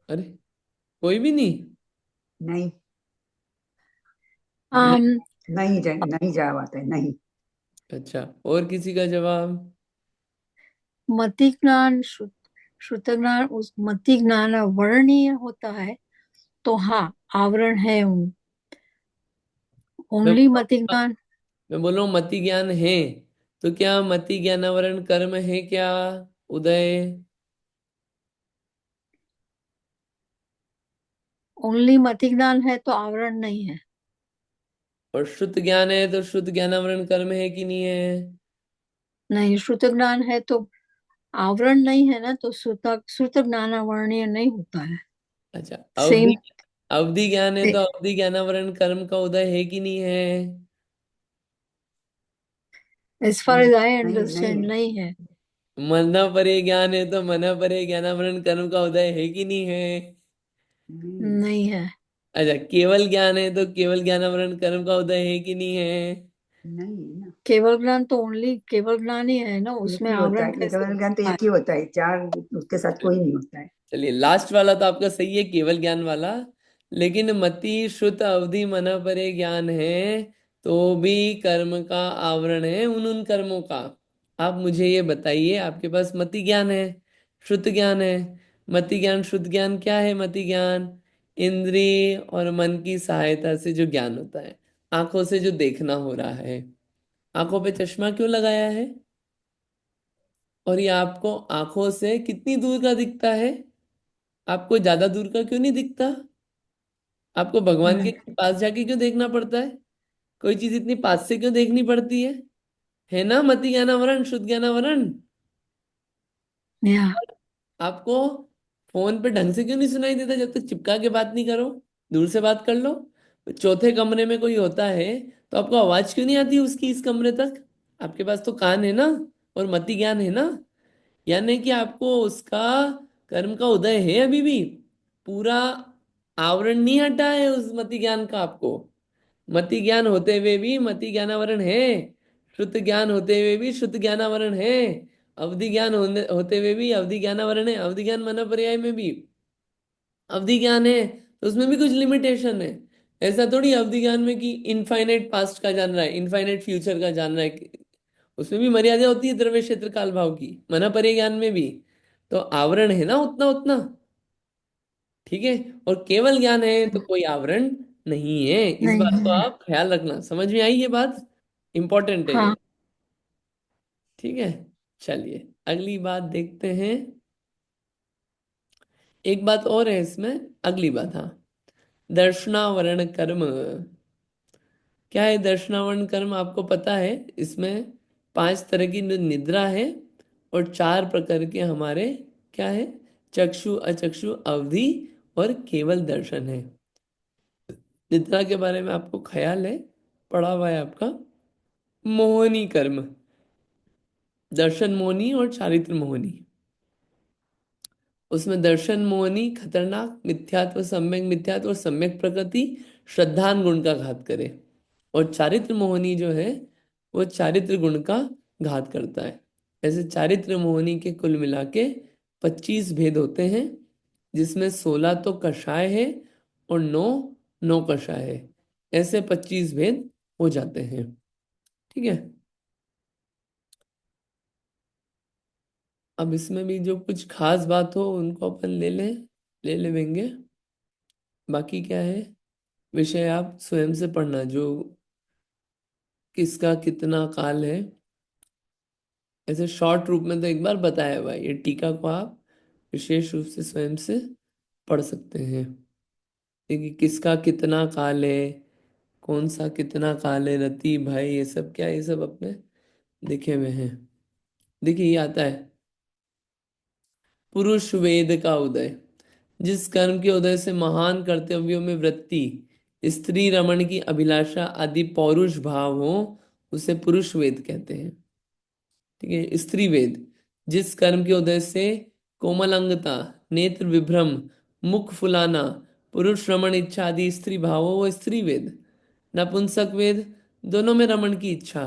अरे, कोई भी नहीं? नहीं, नहीं, um, नहीं जवाब आता है, नहीं। अच्छा, और किसी का जवाब? मति ज्ञान श्रुत ज्ञान, उस मति ज्ञान वर्णीय होता है तो हाँ, आवरण है उन। मैं ओनली मति ज्ञान। मैं बोल रहा हूँ मति ज्ञान है, तो क्या मति ज्ञानावरण कर्म है क्या उदय? ओनली मति ज्ञान है तो आवरण नहीं है। और शुद्ध ज्ञान है तो शुद्ध ज्ञानावरण कर्म है कि नहीं है? नहीं, श्रुत ज्ञान है तो आवरण नहीं है ना, तो श्रुत श्रुत ज्ञान वर्णीय नहीं होता है। अच्छा, सेम। अवधि, अवधि ज्ञान है तो अवधि ज्ञानावरण कर्म का उदय है कि नहीं है? एज फार नहीं, एज आई नहीं, नहीं, अंडरस्टैंड नहीं है। मना परे ज्ञान है तो मना परे ज्ञानावरण कर्म का उदय है कि नहीं है? नहीं, नहीं है। अच्छा, केवल ज्ञान है तो केवल ज्ञानावरण कर्म का उदय है कि नहीं है? नहीं ना। केवल ज्ञान तो ओनली केवल ज्ञान ही है ना, एक उसमें ही होता आवरण है, कैसे केवल ज्ञान तो होता है? एक ही होता है, चार उसके साथ कोई नहीं होता है। चलिए, लास्ट वाला तो आपका सही है, केवल ज्ञान वाला। लेकिन मति श्रुत अवधि मना परे ज्ञान है तो भी कर्म का आवरण है उन उन कर्मों का। आप मुझे ये बताइए, आपके पास मति ज्ञान है, श्रुत ज्ञान है। मति ज्ञान, श्रुत ज्ञान क्या है? मति ज्ञान इंद्रिय और मन की सहायता से जो ज्ञान होता है, आंखों से जो देखना हो रहा है। आंखों पे चश्मा क्यों लगाया है? और ये आपको आंखों से कितनी दूर का दिखता है? आपको ज्यादा दूर का क्यों नहीं दिखता? आपको भगवान के हम्म, पास जाके क्यों देखना पड़ता है? कोई चीज इतनी पास से क्यों देखनी पड़ती है ना? मति ज्ञानावरण, शुद्ध ज्ञानावरण। या आपको फोन पे ढंग से क्यों नहीं सुनाई देता जब तक चिपका के बात नहीं करो? दूर से बात कर लो। चौथे कमरे में कोई होता है तो आपको आवाज क्यों नहीं आती उसकी इस कमरे तक? आपके पास तो कान है ना, और मति ज्ञान है ना। यानी कि आपको उसका कर्म का उदय है अभी भी, पूरा आवरण नहीं हटा है उस मति ज्ञान का आपको। मति ज्ञान होते हुए भी मति ज्ञानावरण है, शुद्ध ज्ञान होते हुए भी शुद्ध ज्ञानावरण है, अवधि ज्ञान होते हुए भी अवधि ज्ञानावरण है, अवधि ज्ञान मना पर्याय में भी अवधि ज्ञान है, तो उसमें भी कुछ लिमिटेशन है। ऐसा थोड़ी अवधि ज्ञान में कि इनफाइनाइट पास्ट का जान रहा है, इनफाइनाइट फ्यूचर का जान रहा है, उसमें भी मर्यादा होती है द्रव्य क्षेत्र काल भाव की, मना परे ज्ञान में भी। तो आवरण है ना उतना उतना, ठीक है। और केवल ज्ञान है तो कोई आवरण नहीं है, इस नहीं बात को है। आप ख्याल रखना। समझ में आई ये बात? इंपॉर्टेंट है हाँ। ये, ठीक है, चलिए अगली बात देखते हैं। एक बात और है इसमें, अगली बात, हाँ, दर्शनावरण कर्म। क्या है दर्शनावरण कर्म, आपको पता है? इसमें 5 तरह की निद्रा है और 4 प्रकार के हमारे क्या है, चक्षु, अचक्षु, अवधि और केवल दर्शन है। निद्रा के बारे में आपको ख्याल है, पढ़ा हुआ है आपका। मोहनी कर्म, दर्शन मोहनी और चारित्र मोहनी। उसमें दर्शन मोहनी खतरनाक, मिथ्यात्व और सम्यक प्रकृति, श्रद्धान गुण का घात करे। और चारित्र मोहनी जो है वो चारित्र गुण का घात करता है। ऐसे चारित्र मोहनी के कुल मिला के 25 भेद होते हैं, जिसमें 16 तो कषाय है और 9 नौ कषाय है। ऐसे 25 भेद हो जाते हैं। ठीक है, अब इसमें भी जो कुछ खास बात हो उनको अपन ले लेंगे। बाकी क्या है, विषय आप स्वयं से पढ़ना, जो किसका कितना काल है। ऐसे शॉर्ट रूप में तो एक बार बताया हुआ है, ये टीका को आप विशेष रूप से स्वयं से पढ़ सकते हैं। देखिए किसका कितना काल है, कौन सा कितना काल है, रति भाई, ये सब क्या है, ये सब अपने लिखे हुए हैं। देखिए ये आता है, पुरुष वेद का उदय, जिस कर्म के उदय से महान कर्तव्यों में वृत्ति, स्त्री रमण की अभिलाषा आदि पौरुष भाव हो, उसे पुरुष वेद कहते हैं। ठीक है, स्त्री वेद, जिस कर्म के उदय से कोमलांगता, नेत्र विभ्रम, मुख फुलाना, पुरुष रमण इच्छा आदि स्त्री भाव हो, वो स्त्री वेद। नपुंसक वेद, दोनों में रमण की इच्छा,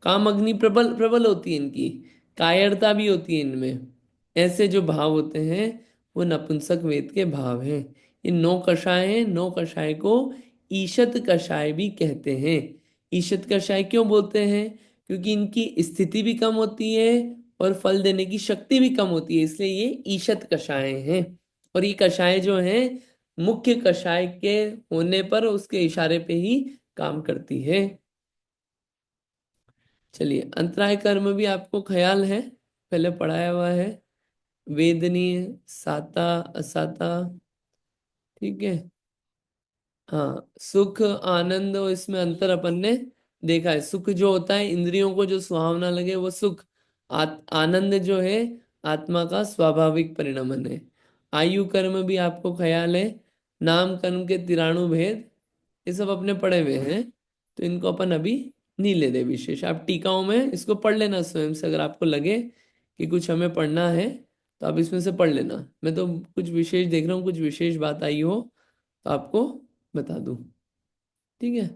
काम अग्नि प्रबल प्रबल होती है इनकी, कायरता भी होती है इनमें, ऐसे जो भाव होते हैं वो नपुंसक वेद के भाव हैं। ये 9 कषाय हैं। 9 कषाय को ईशत कषाय भी कहते हैं। ईशत कषाय क्यों बोलते हैं? क्योंकि इनकी स्थिति भी कम होती है और फल देने की शक्ति भी कम होती है, इसलिए ये ईशत कषाय हैं। और ये कषाय जो हैं मुख्य कषाय के होने पर उसके इशारे पे ही काम करती है। चलिए अंतराय कर्म भी आपको ख्याल है, पहले पढ़ाया हुआ है। वेदनीय, साता, असाता। ठीक है, हाँ, सुख आनंद और इसमें अंतर अपन ने देखा है। सुख जो होता है इंद्रियों को जो सुहावना लगे वो सुख। आनंद जो है आत्मा का स्वाभाविक परिणमन है। आयु कर्म भी आपको ख्याल है। नाम कर्म के 93 भेद, ये सब अपने पढ़े हुए हैं, तो इनको अपन अभी नहीं ले रहे विशेष। आप टीकाओं में इसको पढ़ लेना स्वयं से, अगर आपको लगे कि कुछ हमें पढ़ना है तो आप इसमें से पढ़ लेना। मैं तो कुछ विशेष देख रहा हूँ, कुछ विशेष बात आई हो तो आपको बता दूं। ठीक है,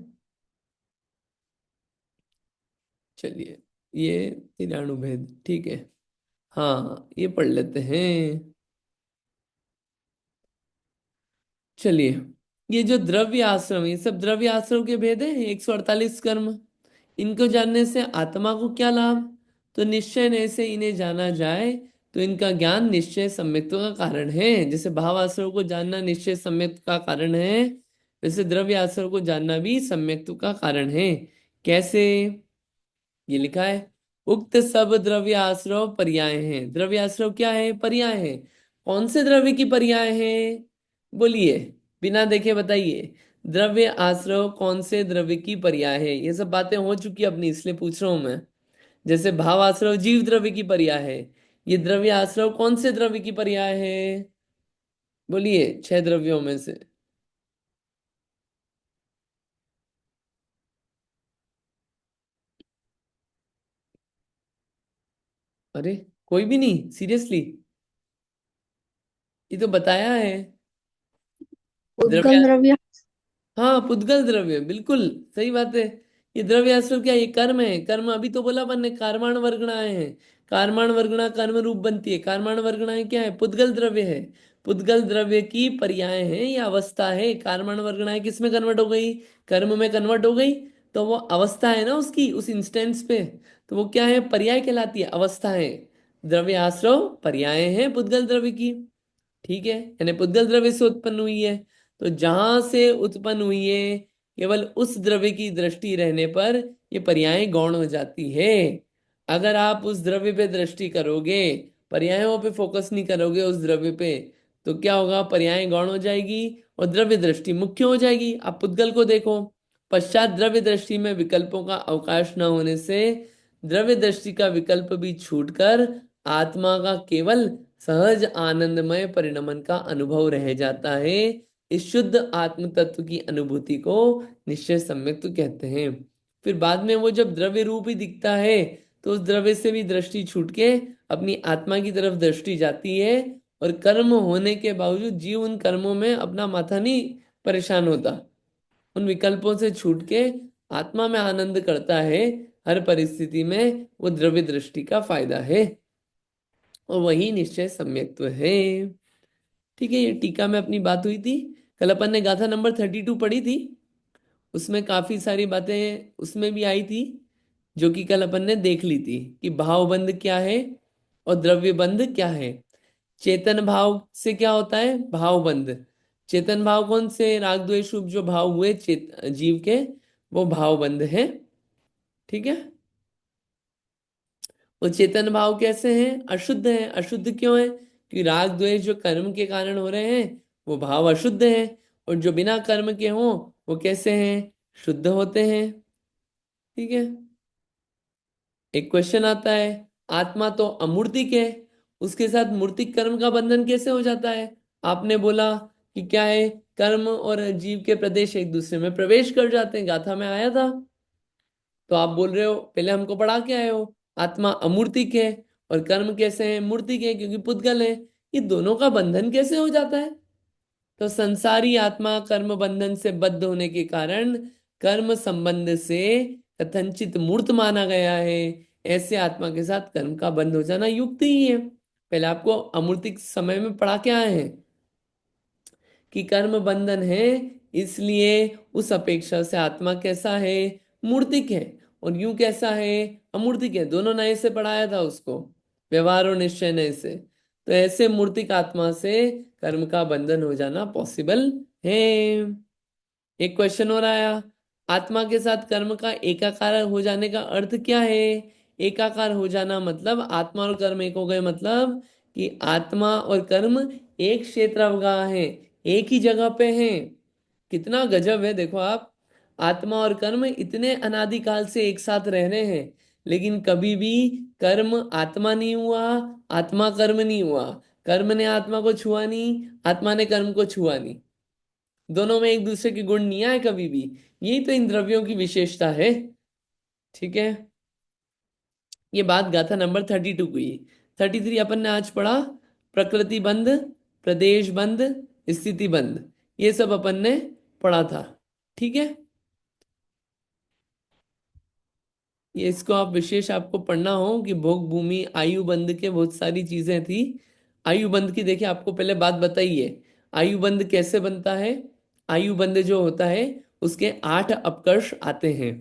चलिए ये 93 भेद, ठीक है, हाँ ये पढ़ लेते हैं। चलिए, ये जो द्रव्य आश्रम, ये सब द्रव्य आश्रम के भेद हैं, 148 कर्म। इनको जानने से आत्मा को क्या लाभ? तो निश्चय ने से इन्हें जाना जाए तो इनका ज्ञान निश्चय सम्यक्त्व का कारण है। जैसे भाव आश्रम को जानना निश्चय सम्यक्त्व का कारण है, वैसे द्रव्य आश्रम को जानना भी सम्यक्त्व का कारण है। कैसे? ये लिखा है, उक्त सब द्रव्य आश्रव पर्याय हैं। द्रव्य आश्रव क्या है? पर्याय है। कौन से द्रव्य की पर्याय है? बोलिए, बिना देखे बताइए। द्रव्य आश्रव कौन से द्रव्य की पर्याय है? ये सब बातें हो चुकी अपनी, इसलिए पूछ रहा हूं मैं। जैसे भाव आश्रव जीव द्रव्य की पर्याय है, ये द्रव्य आश्रव कौन से द्रव्य की पर्याय है? बोलिए, 6 द्रव्यों में से। अरे कोई भी नहीं, सीरियसली, ये तो बताया है। उद्गल द्रव्य, द्रव्य। हाँ पुद्गल द्रव्य, बिल्कुल सही बात है। ये द्रव्य आश्रम क्या है? ये कर्म है। कर्म अभी तो बोला अपन ने, कार्माण वर्गणाएं हैं। कार्माण वर्गणा कर्म रूप बनती है। कार्माण वर्गणाएं क्या है? पुद्गल द्रव्य है। पुद्गल द्रव्य की पर्याय है या अवस्था है। कार्माण वर्गणाएं किस में कन्वर्ट हो गई? कर्म में कन्वर्ट हो गई, तो वो अवस्था है ना उसकी, उस इंस्टेंस पे, तो वो क्या है? पर्याय कहलाती है, अवस्था है। द्रव्य आश्रव पर्याय है पुद्गल द्रव्य की। ठीक है, यानी पुद्गल द्रव्य से उत्पन्न हुई है, तो जहां से उत्पन्न हुई है केवल उस द्रव्य की दृष्टि रहने पर ये पर्याय गौण हो जाती है। अगर आप उस द्रव्य पे दृष्टि करोगे, पर्यायों पे फोकस नहीं करोगे उस द्रव्य पे, तो क्या होगा, पर्याय गौण हो जाएगी और द्रव्य दृष्टि मुख्य हो जाएगी। आप पुद्गल को देखो, पश्चात द्रव्य दृष्टि में विकल्पों का अवकाश न होने से द्रव्य दृष्टि का विकल्प भी छूटकर आत्मा का केवल सहज आनंदमय परिणमन का अनुभव रह जाता है। इस शुद्ध आत्म तत्व की अनुभूति को निश्चय सम्यक्त्व कहते हैं। फिर बाद में वो जब द्रव्य रूप ही दिखता है, तो उस द्रव्य से भी दृष्टि छूट के अपनी आत्मा की तरफ दृष्टि जाती है, और कर्म होने के बावजूद जीव उन कर्मों में अपना माथा नहीं परेशान होता, उन विकल्पों से छूट के आत्मा में आनंद करता है। हर परिस्थिति में वो द्रव्य दृष्टि का फायदा है, और वही निश्चय सम्यक्त्व है। ठीक है, ये टीका में अपनी बात हुई थी। कल अपन ने गाथा नंबर 32 पढ़ी थी, उसमें काफी सारी बातें उसमें भी आई थी, जो कि कल अपन ने देख ली थी कि भावबंध क्या है और द्रव्य बंध क्या है। चेतन भाव से क्या होता है, भावबंध। चेतन भाव कौन से, राग द्वेष रूप जो भाव हुए जीव के, वो भावबंध है। ठीक है, वो चेतन भाव कैसे हैं, अशुद्ध हैं। अशुद्ध क्यों है, कि राग द्वेष जो कर्म के कारण हो रहे हैं वो भाव अशुद्ध हैं, और जो बिना कर्म के हों वो कैसे हैं, शुद्ध होते हैं। ठीक है, एक क्वेश्चन आता है, आत्मा तो अमूर्तिक है, उसके साथ मूर्तिक कर्म का बंधन कैसे हो जाता है। आपने बोला कि क्या है, कर्म और जीव के प्रदेश एक दूसरे में प्रवेश कर जाते हैं, गाथा में आया था। तो आप बोल रहे हो, पहले हमको पढ़ा के आए हो, आत्मा अमूर्तिक है और कर्म कैसे हैं, मूर्तिक है, क्योंकि पुद्गल है। ये दोनों का बंधन कैसे हो जाता है। तो संसारी आत्मा कर्म बंधन से बद्ध होने के कारण कर्म संबंध से कथनचित मूर्त माना गया है। ऐसे आत्मा के साथ कर्म का बंध हो जाना युक्त ही है। पहले आपको अमूर्तिक समय में पढ़ा के आए हैं कि कर्म बंधन है, इसलिए उस अपेक्षा से आत्मा कैसा है, मूर्तिक है। और यूं कैसा है, अमूर्तिक है। दोनों नए से पढ़ाया था उसको, व्यवहार और निश्चय नए से। तो ऐसे मूर्तिक आत्मा से कर्म का बंधन हो जाना पॉसिबल है। एक क्वेश्चन और आया, आत्मा के साथ कर्म का एकाकार हो जाने का अर्थ क्या है। एकाकार हो जाना मतलब आत्मा और कर्म एक हो गए, मतलब कि आत्मा और कर्म एक क्षेत्र अवगाह है, एक ही जगह पे हैं। कितना गजब है, देखो आप, आत्मा और कर्म इतने अनादिकाल से एक साथ रह रहे हैं, लेकिन कभी भी कर्म आत्मा नहीं हुआ, आत्मा कर्म नहीं हुआ, कर्म ने आत्मा को छुआ नहीं, आत्मा ने कर्म को छुआ नहीं। दोनों में एक दूसरे के गुण नहीं आए कभी भी। यही तो इन द्रव्यों की विशेषता है। ठीक है, ये बात गाथा नंबर 32 की। 33 अपन ने आज पढ़ा, प्रकृति बंध, प्रदेश बंध, स्थिति बंध, ये सब अपन ने पढ़ा था। ठीक है, ये इसको आप विशेष आपको पढ़ना हो कि भोग भूमि आयु बंध के बहुत सारी चीजें थी। आयु बंध की देखिए, आपको पहले बात बताइए, आयु बंध कैसे बनता है। आयु बंध जो होता है उसके 8 अपकर्ष आते हैं।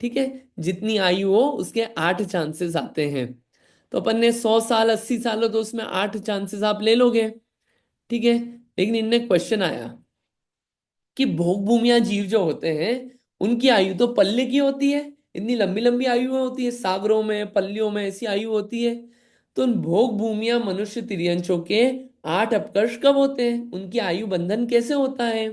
ठीक है, जितनी आयु हो उसके 8 चांसेस आते हैं। तो अपन ने 100 साल 80 साल हो तो उसमें 8 चांसेस आप ले लोगे। ठीक है, लेकिन इनमें क्वेश्चन आया कि भोग भूमिया जीव जो होते हैं उनकी आयु तो पल्ले की होती है, इतनी लंबी लंबी आयु होती है, सागरों में पल्लियों में ऐसी आयु होती है। तो उन भोग भूमिया मनुष्य तिर्यंचों के 8 अपकर्ष कब होते हैं, उनकी आयु बंधन कैसे होता है।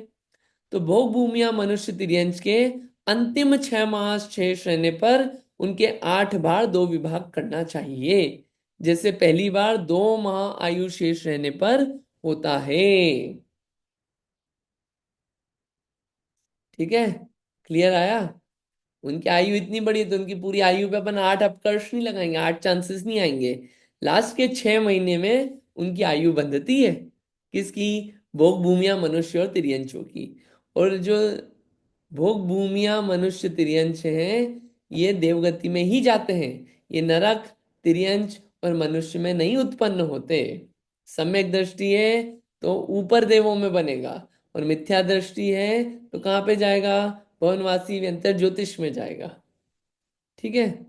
तो भोग भूमिया मनुष्य तिर्यंच के अंतिम 6 मास शेष रहने पर उनके 8 बार 2 विभाग करना चाहिए, जैसे पहली बार 2 माह आयु शेष रहने पर होता है। ठीक है, क्लियर आया। उनकी आयु इतनी बड़ी है तो उनकी पूरी आयु पे अपन 8 अपकर्ष नहीं लगाएंगे, 8 चांसेस नहीं आएंगे। लास्ट के 6 महीने में उनकी आयु बंधती है, किसकी, भोग भूमिया मनुष्य और तिर्यंचों की। और जो भोग भूमिया मनुष्य तिर्यंच हैं, ये देवगति में ही जाते हैं, ये नरक, तिर्यंच और मनुष्य में नहीं उत्पन्न होते। सम्यक दृष्टि है तो ऊपर देवों में बनेगा, और मिथ्या दृष्टि है तो कहाँ पे जाएगा, भवनवासी व्यंतर ज्योतिष में जाएगा। ठीक है,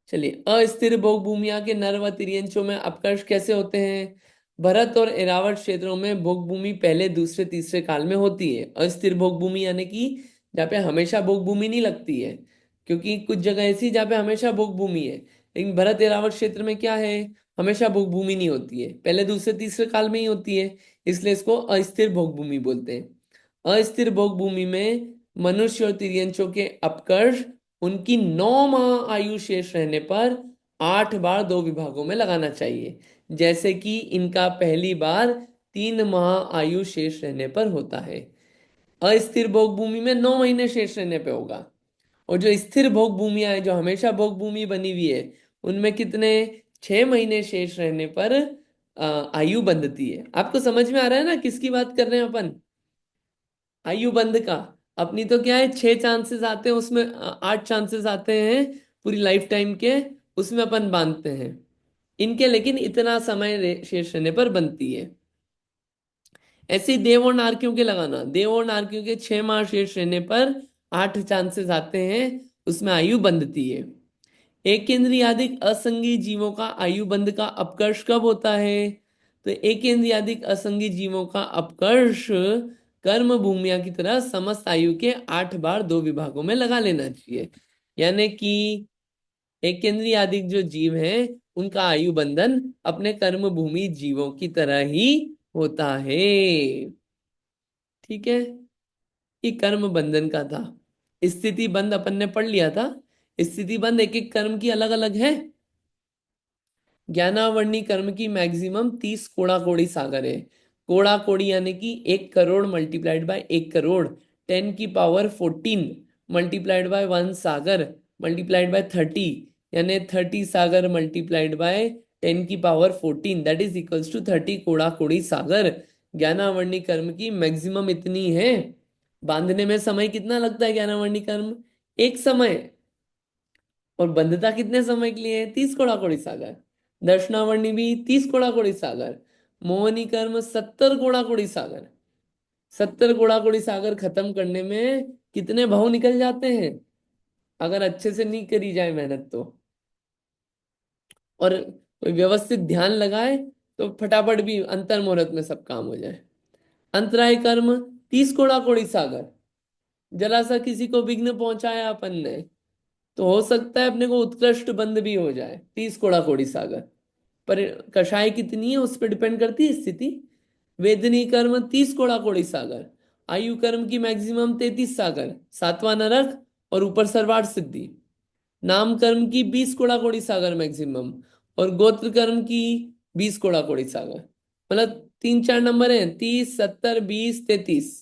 चलिए, अस्थिर भोग भूमिया के नर व तिर्यंचों में अपकर्ष कैसे होते हैं। भरत और एरावत क्षेत्रों में भोग भूमि पहले दूसरे तीसरे काल में होती है। अस्थिर भोग भूमि यानी कि जहाँ पे हमेशा भोग भूमि नहीं लगती है, क्योंकि कुछ जगह ऐसी जहाँ पे हमेशा भोग भूमि है, लेकिन भरत एरावत क्षेत्र में क्या है, हमेशा भोग भूमि नहीं होती है, पहले दूसरे तीसरे काल में ही होती है, इसलिए इसको अस्थिर भोग भूमि बोलते हैं। अस्थिर भोग भूमि में मनुष्य और तिर्यंचों के अपकर्ष उनकी 9 माह आयु शेष रहने पर 8 बार 2 विभागों में लगाना चाहिए, जैसे कि इनका पहली बार 3 माह आयु शेष रहने पर होता है। अस्थिर भोग भूमि में 9 महीने शेष रहने पे होगा, और जो स्थिर भोग भूमियां है, जो हमेशा भोग भूमि बनी हुई है, उनमें कितने, 6 महीने शेष रहने पर आयु बंधती है। आपको समझ में आ रहा है ना किसकी बात कर रहे हैं अपन, आयु बंध का। अपनी तो क्या है, 6 चांसेस आते हैं उसमें, 8 चांसेस आते हैं पूरी लाइफ टाइम के, उसमें अपन बांधते हैं। इनके लेकिन इतना समय शेष रहने पर बनती है। ऐसे ही देव और नारकियों के लगाना, देव और नारकियों के 6 माह शेष रहने पर 8 चांसेस आते हैं, उसमें आयु बंधती है। एक केंद्रियाधिक असंगी जीवों का आयु बंध का अपकर्ष कब होता है, तो एक केंद्रियाधिक असंगी जीवों का अपकर्ष कर्म भूमिया की तरह समस्त आयु के 8 बार 2 विभागों में लगा लेना चाहिए। यानी कि एक केंद्रियाधिक जो जीव है, उनका आयु बंधन अपने कर्म भूमि जीवों की तरह ही होता है। ठीक है, ये कर्म बंधन का था। स्थिति बंध अपन ने पढ़ लिया था। स्थिति बंध एक एक कर्म की अलग अलग है। ज्ञानावर्णी कर्म की मैक्सिमम 30 कोड़ा कोड़ी सागर है। कोड़ा कोड़ी यानी कि 1 करोड़ मल्टीप्लाइड बाय 1 करोड़, 10 की पावर 14 मल्टीप्लाइड बाय 1 सागर मल्टीप्लाइड बाय 30, यानी 30 सागर मल्टीप्लाइड बाय 10 की power 14, that is equals to 30 कोड़ा कोड़ी सागर। ज्ञानावर्णी कर्म की मैक्सिमम इतनी है। बांधने में समय कितना लगता है ज्ञानावर्णी कर्म, एक समय, और बंधता कितने समय के लिए है, 30 कोड़ा कोड़ी सागर। दर्शनावर्णी भी 30 कोड़ा कोड़ी सागर। मोहनी कर्म 70 कोड़ा कोड़ी सागर। 70 कोड़ा कोड़ी सागर खत्म करने में कितने भाव निकल जाते हैं, अगर अच्छे से नहीं करी जाए मेहनत तो, और कोई व्यवस्थित ध्यान लगाए तो फटाफट भी अंतर मुहूर्त में सब काम हो जाए। अंतराय कर्म 30 कोड़ा कोड़ी सागर। जरा सा किसी को विघ्न पहुंचाया अपन ने, तो हो सकता है अपने को उत्कृष्ट बंद भी हो जाए, 30 कोड़ा कोड़ी सागर। पर कषाय कितनी है उस पर डिपेंड करती है स्थिति। वेदनी कर्म 30 कोड़ा कोड़ी सागर। आयु कर्म की मैक्सिमम 33 सागर, 7वां नरक और ऊपर सर्वार्थ सिद्धि। नाम कर्म की 20 कोड़ा कोड़ी सागर मैक्सिमम, और गोत्र कर्म की 20 कोड़ा कोड़ी सागर। मतलब 3 4 नंबर हैं, 30 70 20 33।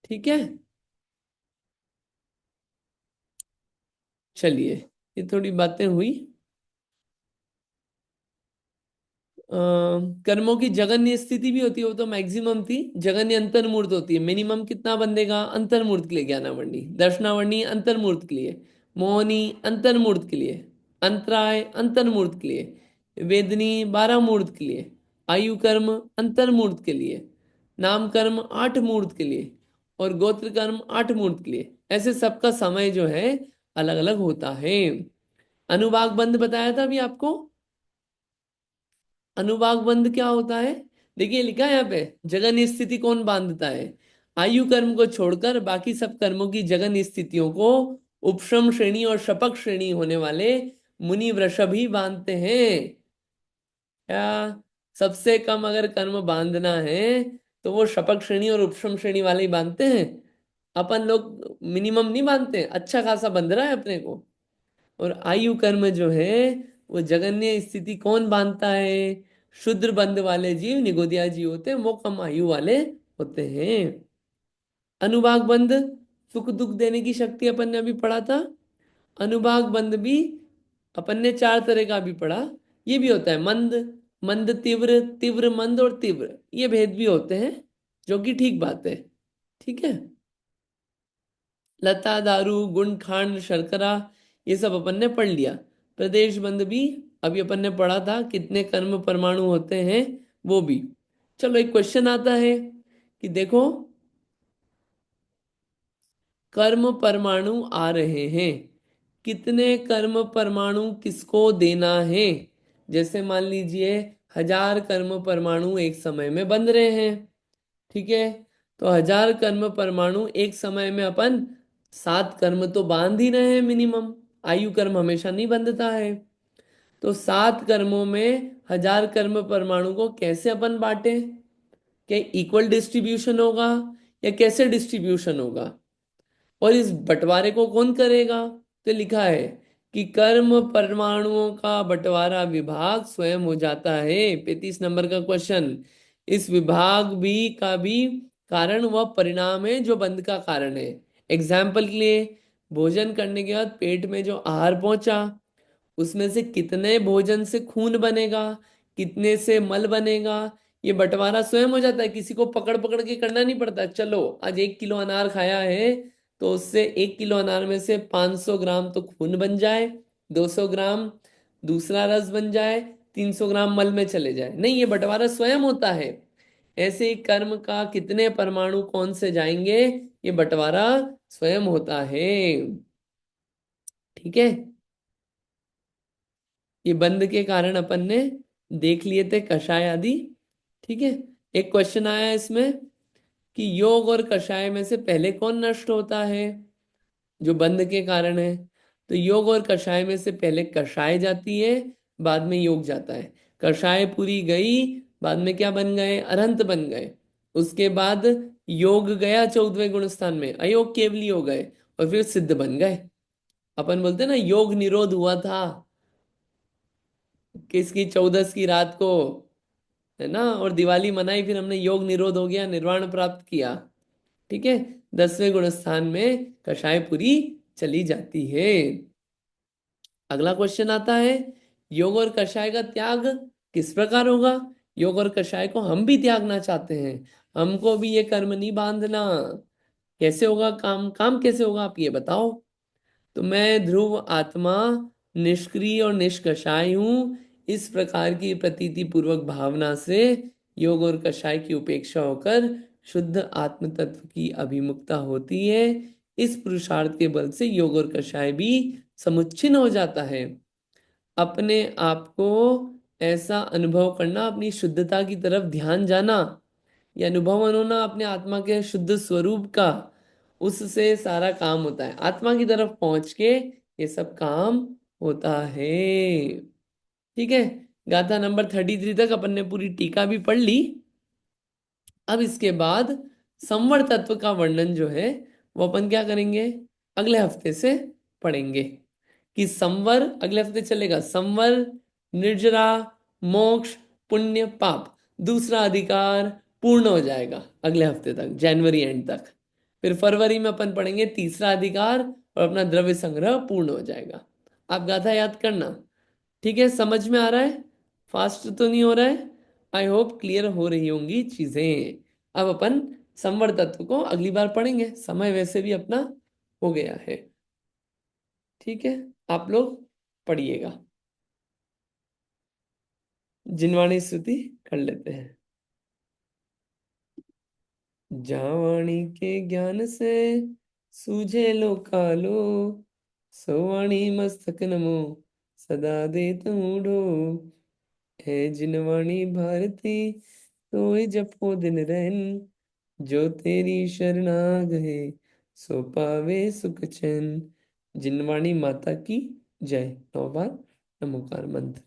ठीक है, चलिए, ये थोड़ी बातें हुई। कर्मों की जगन्य स्थिति भी होती है, वो तो मैक्सिमम थी। जगन्य अंतर्मूर्त होती है, मिनिमम कितना बंदेगा अंतर्मूर्त के लिए, ज्ञानावर्णी दर्शनावर्णी अंतर्मूर्त के लिए, मोहनी अंतर्मूर्त के लिए, अंतराय अंतर्मूर्त के लिए, वेदनी 12 मूर्त के लिए, आयु कर्म अंतर्मूर्त के लिए, नाम कर्म 8 मूर्त के लिए, और गोत्र कर्म 8 मूर्त के लिए। ऐसे सबका समय जो है अलग अलग होता है। अनुभाग बंध बताया था अभी आपको। अनुभाग बंध क्या होता है, देखिए लिखा है यहाँ पे, जगन स्थिति कौन बांधता है, आयु कर्म को छोड़कर बाकी सब कर्मों की जगन स्थितियों को उपशम श्रेणी और शपक श्रेणी होने वाले मुनि वृषभ ही बांधते हैं। क्या, सबसे कम अगर कर्म बांधना है तो वो शपक श्रेणी और उपशम श्रेणी वाले ही बांधते हैं। अपन लोग मिनिमम नहीं बांधते, अच्छा खासा बंध रहा है अपने को। और आयु कर्म जो है, वो जगन्य स्थिति कौन बांधता है, शुद्र बंध वाले जीव निगोदिया जीव होते हैं, वो कम आयु वाले होते हैं। अनुभाग बंध सुख दुख देने की शक्ति अपन ने अभी पढ़ा था। अनुभाग बंध भी अपन ने 4 तरह का भी पढ़ा। ये भी होता है मंद, मंद तीव्र, तीव्र मंद और तीव्र, ये भेद भी होते हैं, जो कि ठीक बात है। ठीक है, लता दारू गुण खांड शर्करा, ये सब अपन ने पढ़ लिया। प्रदेश बंद भी अभी अपन ने पढ़ा था, कितने कर्म परमाणु होते हैं वो भी। चलो एक क्वेश्चन आता है कि देखो, कर्म परमाणु आ रहे हैं, कितने कर्म परमाणु किसको देना है। जैसे मान लीजिए 1000 कर्म परमाणु एक समय में बन रहे हैं। ठीक है, तो 1000 कर्म परमाणु एक समय में अपन 7 कर्म तो बांध ही रहे हैं मिनिमम, आयु कर्म हमेशा नहीं बंधता है। तो 7 कर्मों में 1000 कर्म परमाणु को कैसे अपन बांटे? क्या इक्वल डिस्ट्रीब्यूशन होगा या कैसे डिस्ट्रीब्यूशन होगा? और इस बंटवारे को कौन करेगा? तो लिखा है कि कर्म परमाणुओं का बंटवारा विभाग स्वयं हो जाता है। 35 नंबर का क्वेश्चन। इस विभाग भी कारण वह परिणाम है जो बंध का कारण है। एग्जाम्पल के लिए, भोजन करने के बाद पेट में जो आहार पहुंचा, उसमें से कितने भोजन से खून बनेगा, कितने से मल बनेगा, ये बंटवारा स्वयं हो जाता है। किसी को पकड़ पकड़ के करना नहीं पड़ता। चलो आज 1 किलो अनार खाया है, तो उससे 1 किलो अनार में से 500 ग्राम तो खून बन जाए, 200 ग्राम दूसरा रस बन जाए, 300 ग्राम मल में चले जाए। नहीं, ये बंटवारा स्वयं होता है। ऐसे ही कर्म का कितने परमाणु कौन से जाएंगे, ये बंटवारा स्वयं होता है। ठीक है, ये बंध के कारण अपन ने देख लिए थे, कषाय आदि। ठीक है, एक क्वेश्चन आया है इसमें कि योग और कषाय में से पहले कौन नष्ट होता है, जो बंध के कारण है? तो योग और कषाय में से पहले कषाय जाती है, बाद में योग जाता है। कषाय पूरी गई, बाद में क्या बन गए? अरहंत बन गए। उसके बाद योग गया 14वें गुण स्थान में, अयोग केवली हो गए, और फिर सिद्ध बन गए। अपन बोलते हैं ना, योग निरोध हुआ था किसकी? 14 की रात को, है ना, और दिवाली मनाई, फिर हमने योग निरोध हो गया, निर्वाण प्राप्त किया। ठीक है, 10वें गुण स्थान में कषाय पूरी चली जाती है। अगला क्वेश्चन आता है, योग और कषाय का त्याग किस प्रकार होगा? योग और कषाय को हम भी त्यागना चाहते हैं, हमको भी ये कर्म नहीं बांधना। कैसे होगा काम? काम कैसे होगा आप ये बताओ। तो मैं ध्रुव आत्मा निष्क्रिय और निष्कषाय हूं, इस प्रकार की प्रतीति पूर्वक भावना से योग और कषाय की उपेक्षा होकर शुद्ध आत्म तत्व की अभिमुखता होती है। इस पुरुषार्थ के बल से योग और कषाय भी समुच्छिन्न हो जाता है। अपने आप को ऐसा अनुभव करना, अपनी शुद्धता की तरफ ध्यान जाना, ये अनुभव होना अपने आत्मा के शुद्ध स्वरूप का, उससे सारा काम होता है। आत्मा की तरफ पहुंच के ये सब काम होता है। ठीक है, गाथा नंबर 33 तक अपन ने पूरी टीका भी पढ़ ली। अब इसके बाद संवर तत्व का वर्णन जो है वो अपन क्या करेंगे, अगले हफ्ते से पढ़ेंगे। कि संवर अगले हफ्ते चलेगा, संवर, निर्जरा, मोक्ष, पुण्य, पाप, दूसरा अधिकार पूर्ण हो जाएगा अगले हफ्ते तक, जनवरी एंड तक। फिर फरवरी में अपन पढ़ेंगे तीसरा अधिकार, और अपना द्रव्य संग्रह पूर्ण हो जाएगा। आप गाथा याद करना। ठीक है, समझ में आ रहा है? फास्ट तो नहीं हो रहा है? आई होप क्लियर हो रही होंगी चीजें। अब अपन संवर तत्व को अगली बार पढ़ेंगे, समय वैसे भी अपना हो गया है। ठीक है, आप लोग पढ़िएगा। जिनवाणी स्तुति कर लेते हैं। जावाणी के ज्ञान से सूझे लो कालो, सोवाणी मस्तक नमो सदा दे मूढ़ो। है जिनवाणी भारती सोई जपो दिन रहन, जो तेरी शरणा गए सो पावे सुख चैन। जिनवाणी माता की जय। 9 बार नमोकार मंत्र।